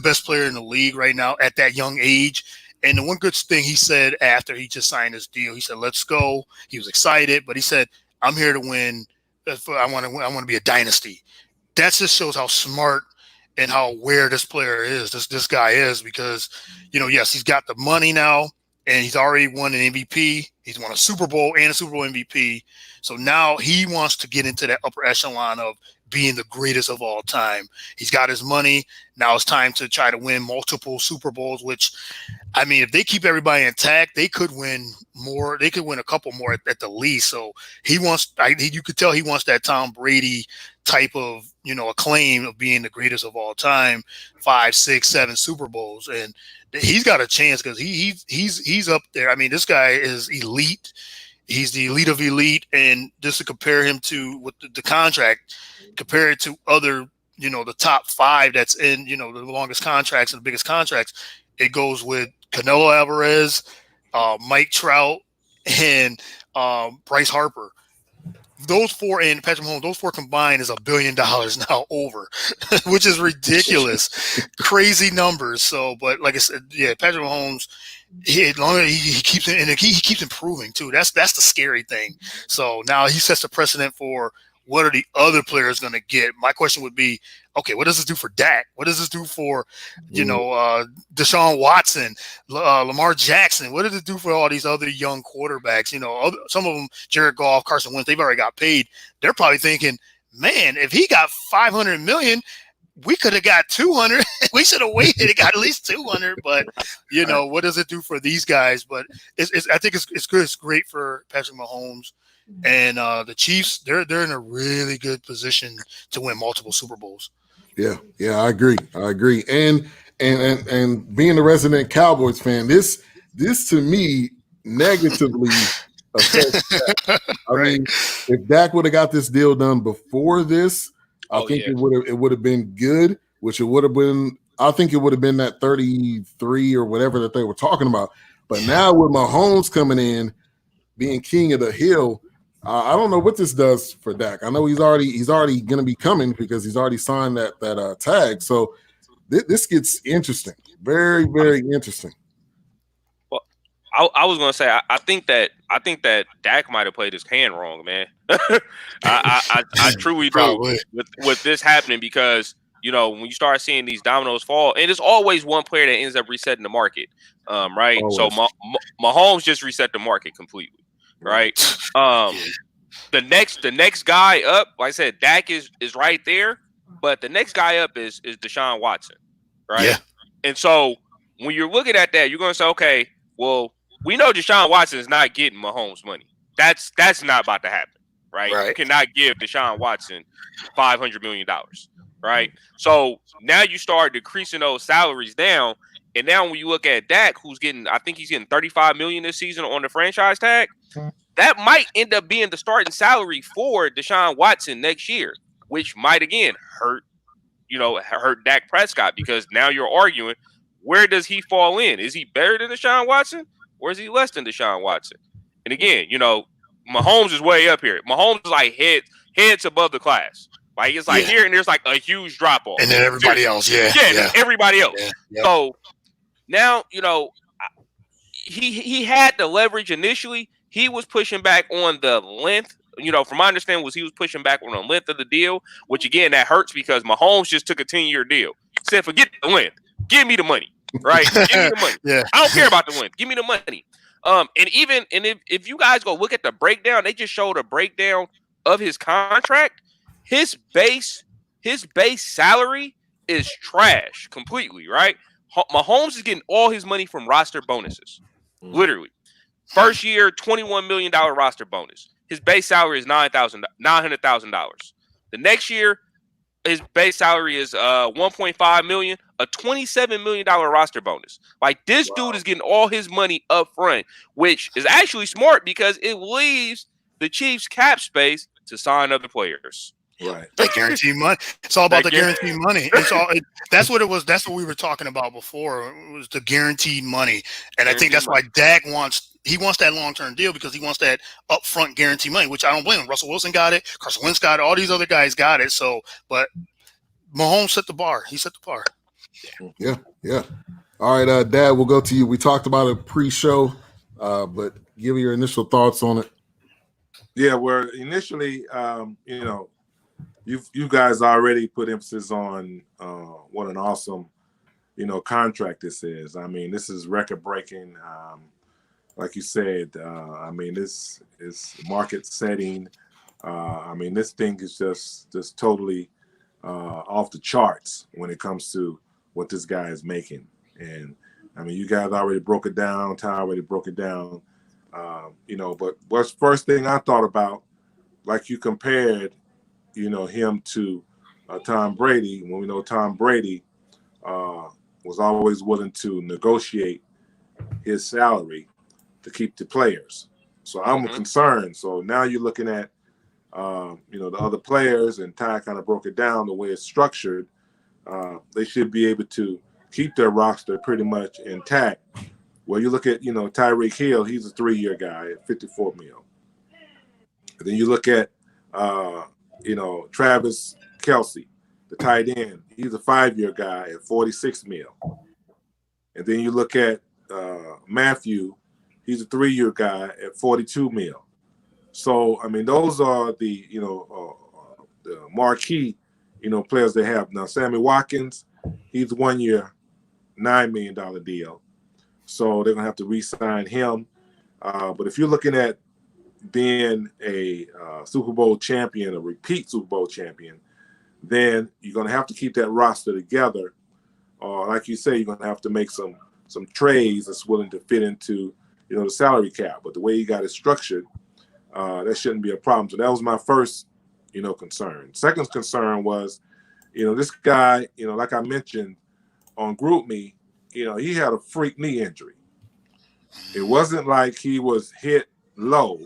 best player in the league right now at that young age. And the one good thing he said after he just signed his deal, he said, "Let's go." He was excited, but he said, "I'm here to win. I want to be a dynasty." That just shows how smart and how aware this player is. This guy is, because yes, he's got the money now, and he's already won an MVP. He's won a Super Bowl and a Super Bowl MVP. So now he wants to get into that upper echelon of being the greatest of all time. He's got his money. Now it's time to try to win multiple Super Bowls, which, I mean, if they keep everybody intact, they could win more. They could win a couple more at the least. So you could tell he wants that Tom Brady type of, acclaim of being the greatest of all time, 5, 6, 7 Super Bowls. And he's got a chance because he's up there. I mean, this guy is elite. He's the elite of elite. And just to compare him to with the contract, compare it to other, the top 5 that's in, the longest contracts and the biggest contracts, it goes with Canelo Alvarez, Mike Trout, and Bryce Harper. Those 4 and Patrick Mahomes, those 4 combined is $1 billion now over, which is ridiculous, crazy numbers. So, but like I said, yeah, Patrick Mahomes, he keeps it, and he keeps improving too. That's the scary thing. So now he sets the precedent for what are the other players going to get. My question would be, okay, what does this do for Dak? What does this do for, Deshaun Watson, Lamar Jackson? What does it do for all these other young quarterbacks? Some of them, Jared Goff, Carson Wentz, they've already got paid. They're probably thinking, man, if he got 500 million, we could have got 200. We should have waited and got at least 200. But, what does it do for these guys? But I think it's good. It's great for Patrick Mahomes. And the Chiefs, they're in a really good position to win multiple Super Bowls. Yeah, I agree. And being a resident Cowboys fan, this to me negatively affects Dak. I mean, if Dak would have got this deal done before this, I think it would have been good, which it would have been. I think it would have been that 33 or whatever that they were talking about. But now with Mahomes coming in, being king of the hill, I don't know what this does for Dak. I know he's already going to be coming because he's already signed that tag. So this gets interesting, very, very interesting. Well, I was going to say I think that Dak might have played his hand wrong, man. I truly do with this happening because when you start seeing these dominoes fall, and it's always one player that ends up resetting the market, right? Always. So Mahomes just reset the market completely. Right. The next guy up, like I said, Dak is right there, but the next guy up is Deshaun Watson. Right. Yeah. And so when you're looking at that, you're going to say, okay, well, we know Deshaun Watson is not getting Mahomes money. That's not about to happen. Right. You cannot give Deshaun Watson $500 million. Right. So now you start decreasing those salaries down. And now when you look at Dak, I think he's getting $35 million this season on the franchise tag. That might end up being the starting salary for Deshaun Watson next year, which might again hurt Dak Prescott, because now you're arguing, where does he fall in? Is he better than Deshaun Watson or is he less than Deshaun Watson? And again, Mahomes is way up here. Mahomes is like heads above the class. Like it's like here and there's like a huge drop off. And then everybody else, everybody else. Yeah. So now, he had the leverage initially. He was pushing back on the length. From my understanding, he was pushing back on the length of the deal, which again that hurts because Mahomes just took a 10-year deal. He said, "Forget the length, give me the money." Right? Give me the money. Yeah. I don't care about the length. Give me the money. And if you guys go look at the breakdown, they just showed a breakdown of his contract. His base salary is trash completely, right? Mahomes is getting all his money from roster bonuses. Literally. First year, $21 million roster bonus. His base salary is $900,000. The next year, his base salary is $1.5 million, a $27 million roster bonus. Like, this dude is getting all his money up front, which is actually smart because it leaves the Chiefs cap space to sign other players. Right. The guaranteed money. It's all about the guaranteed money. That's what it was. That's what we were talking about before. It was the guaranteed money. And I think that's why Dak wants that long-term deal because he wants that upfront guaranteed money, which I don't blame him. Russell Wilson got it. Carson Wentz got it. All these other guys got it. So, but Mahomes set the bar. He set the bar. Yeah. All right, Dad, we'll go to you. We talked about it pre-show, but give me your initial thoughts on it. Yeah, where initially, you guys already put emphasis on what an awesome, contract this is. I mean, this is record-breaking. Like you said, this is market setting. This thing is just totally off the charts when it comes to what this guy is making. And you guys already broke it down. Ty already broke it down. But what's first thing I thought about, like you compared, him to Tom Brady, when we know Tom Brady was always willing to negotiate his salary to keep the players. So I'm concerned. So now you're looking at, the other players, and Ty kind of broke it down the way it's structured. They should be able to keep their roster pretty much intact. Well, you look at, Tyreek Hill, he's a 3-year guy at $54 million. And then you look at, Travis Kelce, the tight end, he's a 5-year guy at $46 million. And then you look at Matthew, he's a 3-year guy at $42 million. So, those are the, the marquee, players they have. Now, Sammy Watkins, he's 1 year, $9 million deal. So they're going to have to re-sign him. But if you're looking at being a Super Bowl champion, a repeat Super Bowl champion, then you're going to have to keep that roster together. Or like you say, you're going to have to make some trades that's willing to fit into, the salary cap. But the way you got it structured, that shouldn't be a problem. So that was my first, concern. Second concern was, this guy, like I mentioned on GroupMe, he had a freak knee injury. It wasn't like he was hit low.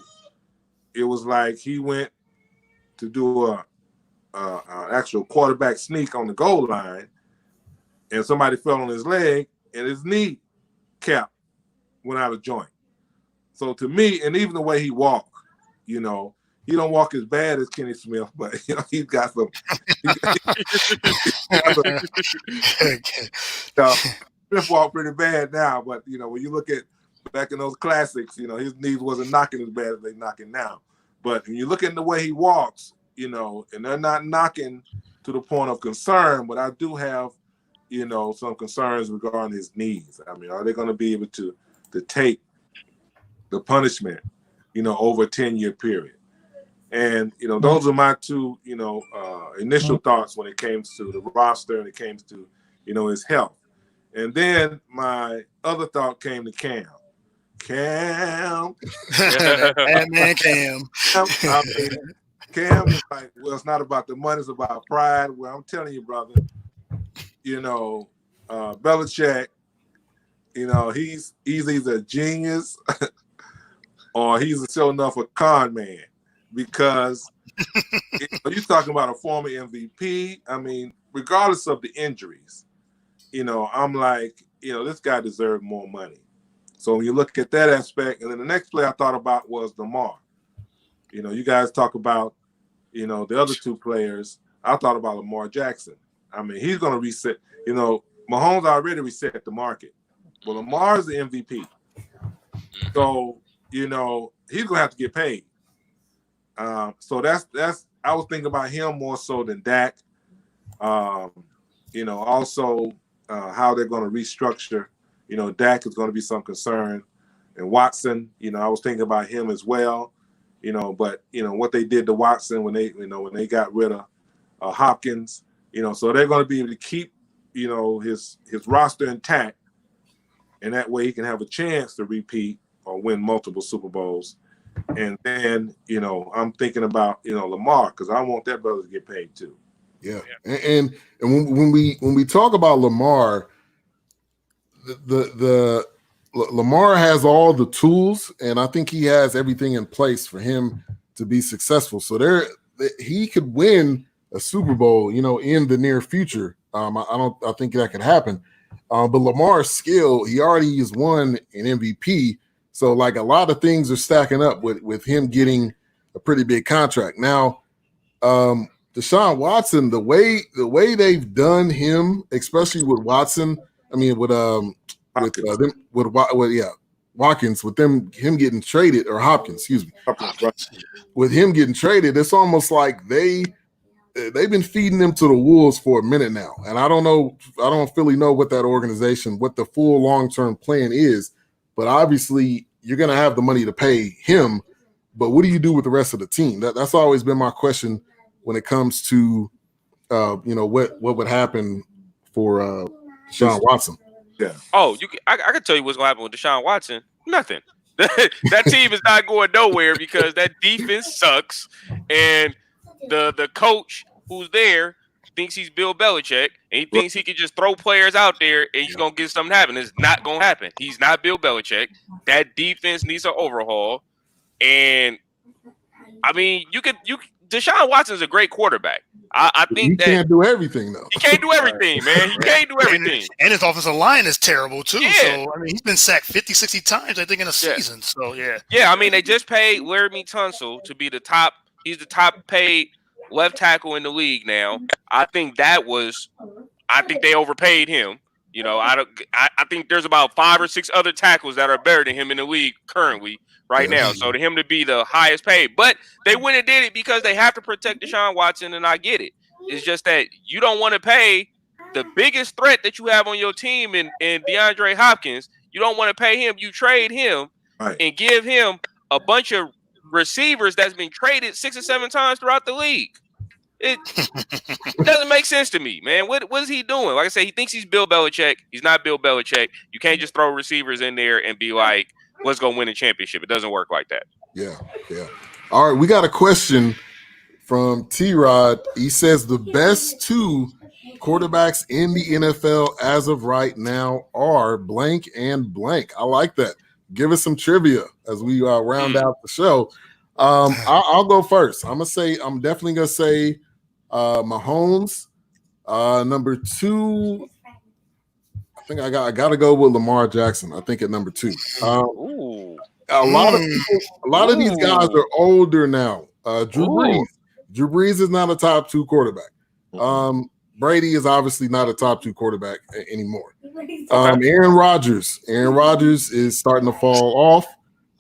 It was like he went to do a actual quarterback sneak on the goal line, and somebody fell on his leg, and his knee cap went out of joint. So to me, and even the way he walked, he don't walk as bad as Kenny Smith, but he's got some. Smith walked pretty bad now, but when you look at back in those classics, his knees wasn't knocking as bad as they knocking now. But when you look at the way he walks, and they're not knocking to the point of concern, but I do have, some concerns regarding his knees. Are they going to be able to take the punishment, over a 10-year period? And, those are my two, initial thoughts when it came to the roster and it came to, his health. And then my other thought came to Cam. That man Cam. Cam is like, well, it's not about the money, it's about pride. Well, I'm telling you, brother, Belichick, he's either a genius or he's still enough a con man, because you're talking about a former MVP. Regardless of the injuries, I'm like, this guy deserved more money. So when you look at that aspect, and then the next play I thought about was Lamar. You guys talk about, the other two players. I thought about Lamar Jackson. He's going to reset. Mahomes already reset the market. Well, Lamar's the MVP. So, he's gonna have to get paid. So that's I was thinking about him more so than Dak. Also how they're going to restructure. Dak is going to be some concern, and Watson. I was thinking about him as well. But what they did to Watson when they got rid of Hopkins. So they're going to be able to keep his roster intact, and that way he can have a chance to repeat or win multiple Super Bowls. And then, I'm thinking about, Lamar, because I want that brother to get paid too. Yeah. And when we talk about Lamar, the Lamar has all the tools, and I think he has everything in place for him to be successful. So he could win a Super Bowl, in the near future. I think that could happen. But Lamar's skill, he already has won an MVP. So, like, a lot of things are stacking up with him getting a pretty big contract. Now, Deshaun Watson, the way they've done him, especially with Watson, Watkins, with him getting traded, or Hopkins, excuse me, with him getting traded, it's almost like they've been feeding him to the wolves for a minute now. And I don't really know what that organization, what the full long-term plan is. But obviously, you're going to have the money to pay him. But what do you do with the rest of the team? That's always been my question when it comes to, what would happen for Deshaun Watson. Yeah. Oh, I can tell you what's going to happen with Deshaun Watson. Nothing. That team is not going nowhere because that defense sucks, and the coach who's there thinks he's Bill Belichick, and he thinks he can just throw players out there and he's going to get something happen. It's not going to happen. He's not Bill Belichick. That defense needs an overhaul. And, Deshaun Watson's a great quarterback. I think he can't do everything, though. He can't do everything, man. He can't do everything. And his offensive line is terrible, too. Yeah. So, he's been sacked 50, 60 times, I think, in a season. So, yeah. Yeah, they just paid Laramie Tunsil to be he's the top paid left tackle in the league now. I think they overpaid him. I think there's about 5 or 6 other tackles that are better than him in the league currently right now. So to him to be the highest paid, but they went and did it because they have to protect Deshaun Watson, and I get it. It's just that you don't want to pay the biggest threat that you have on your team in DeAndre Hopkins. You don't want to pay him. You trade him and give him a bunch of receivers that's been traded 6 or 7 times throughout the league. It doesn't make sense to me, man. What is he doing? Like I said, he thinks he's Bill Belichick. He's not Bill Belichick. You can't just throw receivers in there and be like, let's go win a championship. It doesn't work like that. Yeah. All right, we got a question from T-Rod. He says the best 2 quarterbacks in the NFL as of right now are blank and blank. I like that. Give us some trivia as we round out the show. I'll go first. I'm definitely gonna say Mahomes. Number 2, I think I gotta go with Lamar Jackson. I think at number 2. A lot of these guys are older now. Drew Brees is not a top 2 quarterback. Brady is obviously not a top 2 quarterback anymore. Aaron Rodgers is starting to fall off.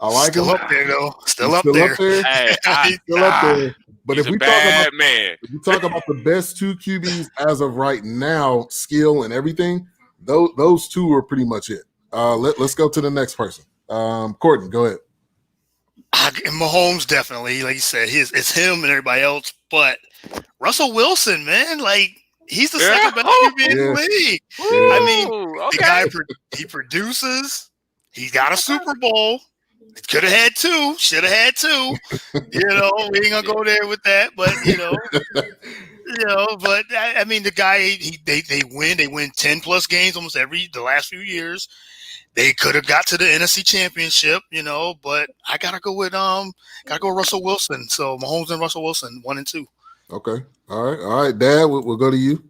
I like Still him. Up there, though. Still up there. Hey, Still up there. But if we talk about the best 2 QBs as of right now, skill and everything, those 2 are pretty much it. Let's go to the next person. Courtney, go ahead. Mahomes, definitely. Like you said, it's him and everybody else. But Russell Wilson, man, he's the second best QB in the league. The guy, he produces. He got a Super Bowl. Could have had 2. Should have had 2. We ain't gonna go there with that. But the guy, they win. They win 10 plus games almost the last few years. They could have got to the NFC Championship, But I gotta go with Russell Wilson. So Mahomes and Russell Wilson, 1 and 2. Okay. All right, Dad. We'll go to you.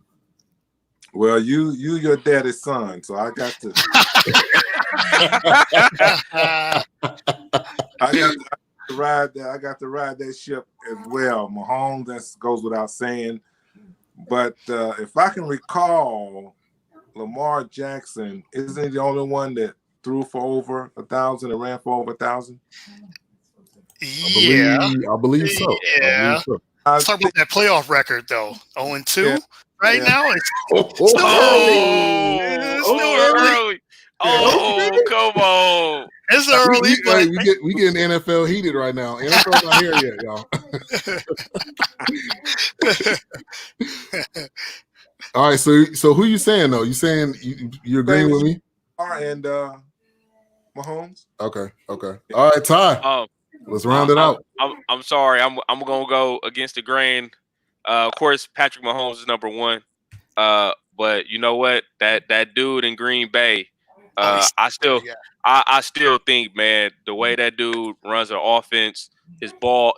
Well, you your daddy's son, so I got to. I got to ride that. I got to ride that ship as well. Mahone, that goes without saying. But if I can recall, Lamar Jackson isn't he the only one that threw for over 1,000 and ran for over 1,000? Yeah. I believe so. Yeah. Let's talk about that playoff record, though. 0-2 right now. It's still early. Oh, come on. It's early. We getting NFL heated right now. NFL not here yet, y'all. All right, so who you saying though? You saying you're agreeing with me? And Mahomes. Okay. All right, Ty. Let's round it out. I'm sorry. I'm gonna go against the grain. Of course, Patrick Mahomes is number one. But you know what? That dude in Green Bay. I still think, man, the way that dude runs an offense, his ball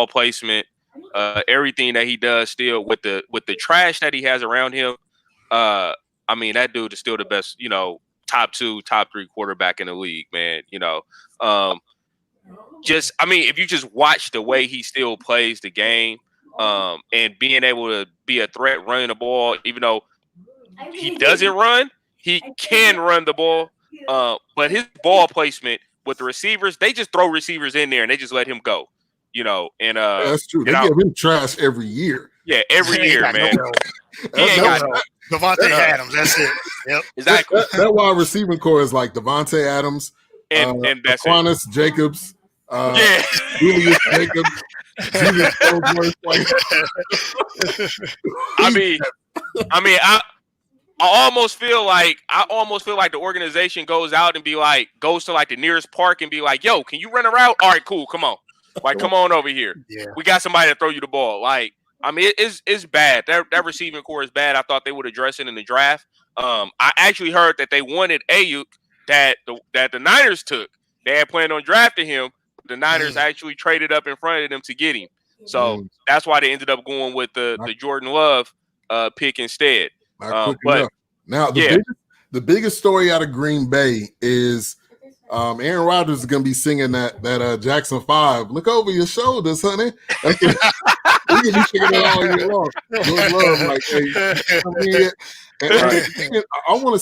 placement, everything that he does, still with the trash that he has around him. I mean, that dude is still the best, top 2, top 3 quarterback in the league, man. If you just watch the way he still plays the game, and being able to be a threat running the ball, even though he doesn't run, he can run the ball. But his ball placement with the receivers, they just throw receivers in there and they just let him go. That's true. They give him trash every year. Yeah, every year, man. He ain't got no Devontae Adams. That's it. Yep. Exactly. That wide receiving core is like Devontae Adams, and that's Aquinas Jacobs, Julius Jacobs. Jesus, I almost feel like the organization goes out and goes to like the nearest park and be like, yo, can you run a route? All right, cool, come on. Come on over here. Yeah. We got somebody to throw you the ball. It's bad. That receiving core is bad. I thought they would address it in the draft. I actually heard that they wanted Ayuk that the Niners took. They had planned on drafting him. The Niners actually traded up in front of them to get him. So that's why they ended up going with the Jordan Love pick instead. Now, the biggest story out of Green Bay is Aaron Rodgers is going to be singing that Jackson 5. Look over your shoulders, honey. We can be singing it all year long. Jordan Love, I want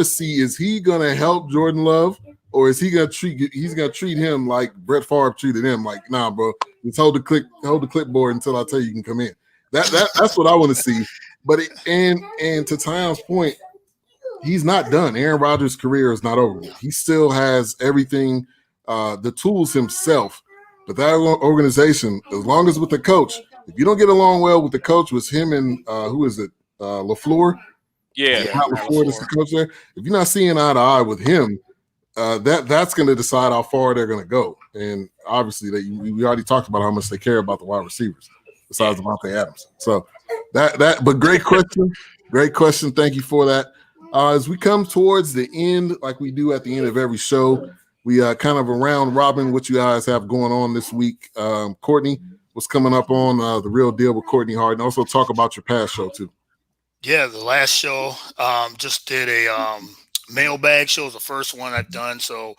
to see, is he going to help Jordan Love, or is he going to treat him like Brett Favre treated him? Like, nah, bro, just hold the clipboard until I tell you can come in. That's what I want to see. But and to Tom's point, he's not done. Aaron Rodgers' career is not over. He still has everything, the tools himself. But that organization, as long as with the coach, if you don't get along well with the coach, was him and who is it? LaFleur? Yeah. LaFleur is the coach there. If you're not seeing eye to eye with him, that's going to decide how far they're going to go. And obviously, we already talked about how much they care about the wide receivers, besides Devontae Adams. So but great question. Great question. Thank you for that. As we come towards the end, like we do at the end of every show, we kind of around robin what you guys have going on this week. Courtney, what's coming up on The Real Deal with Courtney Hart, and also talk about your past show too. Yeah, the last show just did a mailbag show. Is the first one I've done. So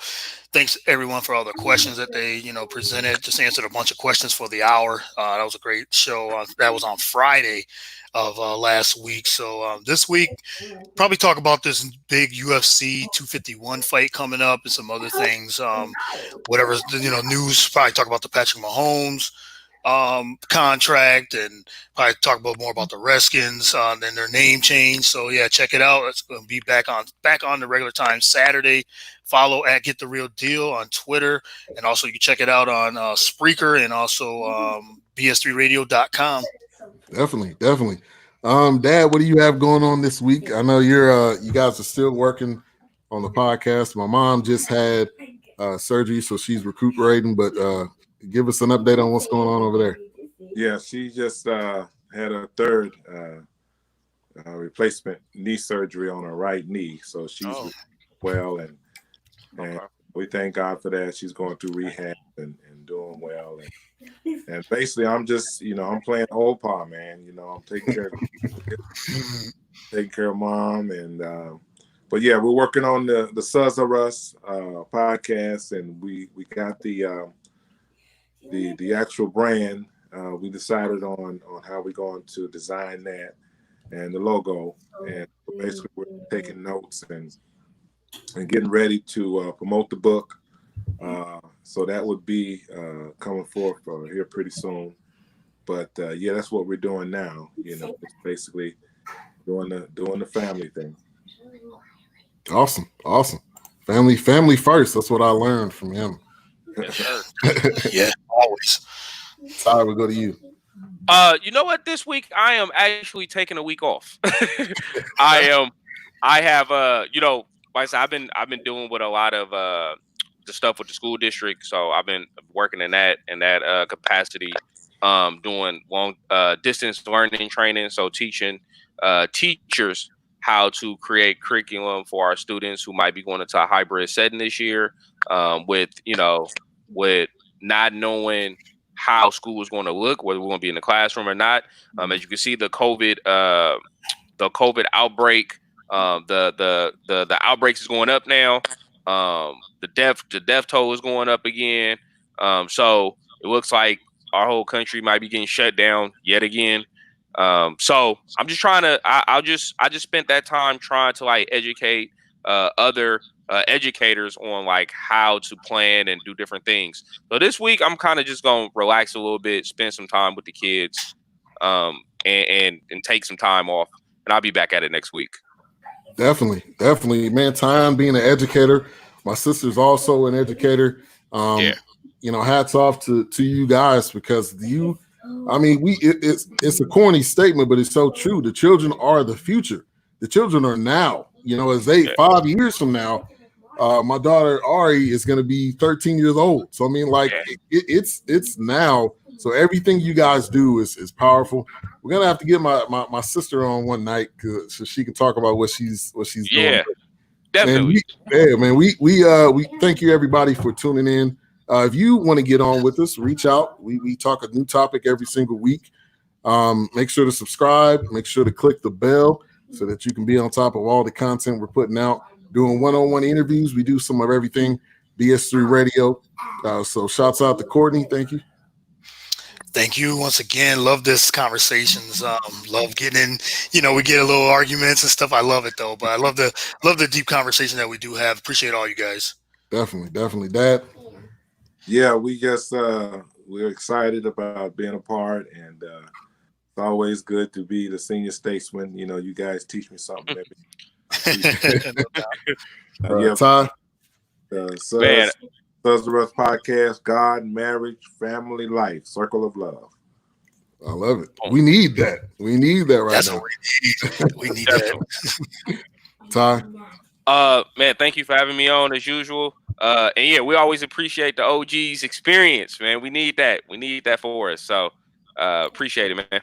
thanks everyone for all the questions that they presented. Just answered a bunch of questions for the hour. That was a great show. That was on Friday of last week. So this week, probably talk about this big UFC 251 fight coming up and some other things. Whatever news. Probably talk about the Patrick Mahomes contract, and probably talk more about the Redskins and their name change. So yeah, check it out. It's going to be back on the regular time Saturday. Follow at Get the Real Deal on Twitter, and also you can check it out on Spreaker and also BS3Radio.com. Definitely. Dad, what do you have going on this week? I know you guys are still working on the podcast. My mom just had surgery, so she's recuperating, but give us an update on what's going on over there. Yeah, she just had a third replacement knee surgery on her right knee, so she's well, and we thank God for that. She's going through rehab and doing well, and basically I'm just I'm playing old pa, man. I'm taking care of mom, and but yeah, we're working on the Sons of Us podcast, and we got the actual brand. We decided on how we're going to design that and the logo, and basically we're taking notes and and getting ready to promote the book. So that would be coming forth here pretty soon. But yeah, that's what we're doing now. It's basically doing the family thing. Awesome. Family first. That's what I learned from him. Yes, sir. Yeah, always. Ty, we'll go to you. You know what? This week I am actually taking a week off. I have like I said, I've been dealing with a lot of the stuff with the school district, so I've been working in that capacity, doing long distance learning training, so teaching teachers how to create curriculum for our students who might be going into a hybrid setting this year, with not knowing how school is going to look, whether we're going to be in the classroom or not. As you can see, the COVID outbreak, the outbreaks is going up now. The death toll is going up again. So it looks like our whole country might be getting shut down yet again. So I'm just trying to, I just spent that time trying to like educate other educators on like how to plan and do different things. So this week I'm kind of just going to relax a little bit, spend some time with the kids, and take some time off, and I'll be back at it next week. Definitely, man. Time being an educator. My sister's also an educator. Hats off to you guys, because it's a corny statement, but it's so true. The children are the future. The children are now. As 5 years from now, my daughter Ari is going to be 13 years old. So it's now. So everything you guys do is powerful. We're gonna have to get my sister on one night so she can talk about what she's doing. Yeah, definitely. We thank you everybody for tuning in. If you want to get on with us, reach out. We talk a new topic every single week. Make sure to subscribe. Make sure to click the bell so that you can be on top of all the content we're putting out. Doing one-on-one interviews. We do some of everything. BS3 Radio. So shouts out to Courtney. Thank you. Thank you once again. Love this conversations. Love getting in. We get a little arguments and stuff. I love it though. But I love the deep conversation that we do have. Appreciate all you guys. Definitely, Dad. Yeah, we just we're excited about being a part, and it's always good to be the senior statesman. You guys teach me something. Ty. Sons of Us podcast, God, marriage, family, life, circle of love. I love it. We need that. We need that That's now. what we need. We need that. Ty. Man, thank you for having me on as usual. And yeah, we always appreciate the OG's experience, man. We need that. We need that for us. So appreciate it, man.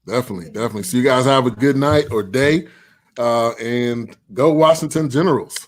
Definitely. So you guys have a good night or day. And go Washington Generals.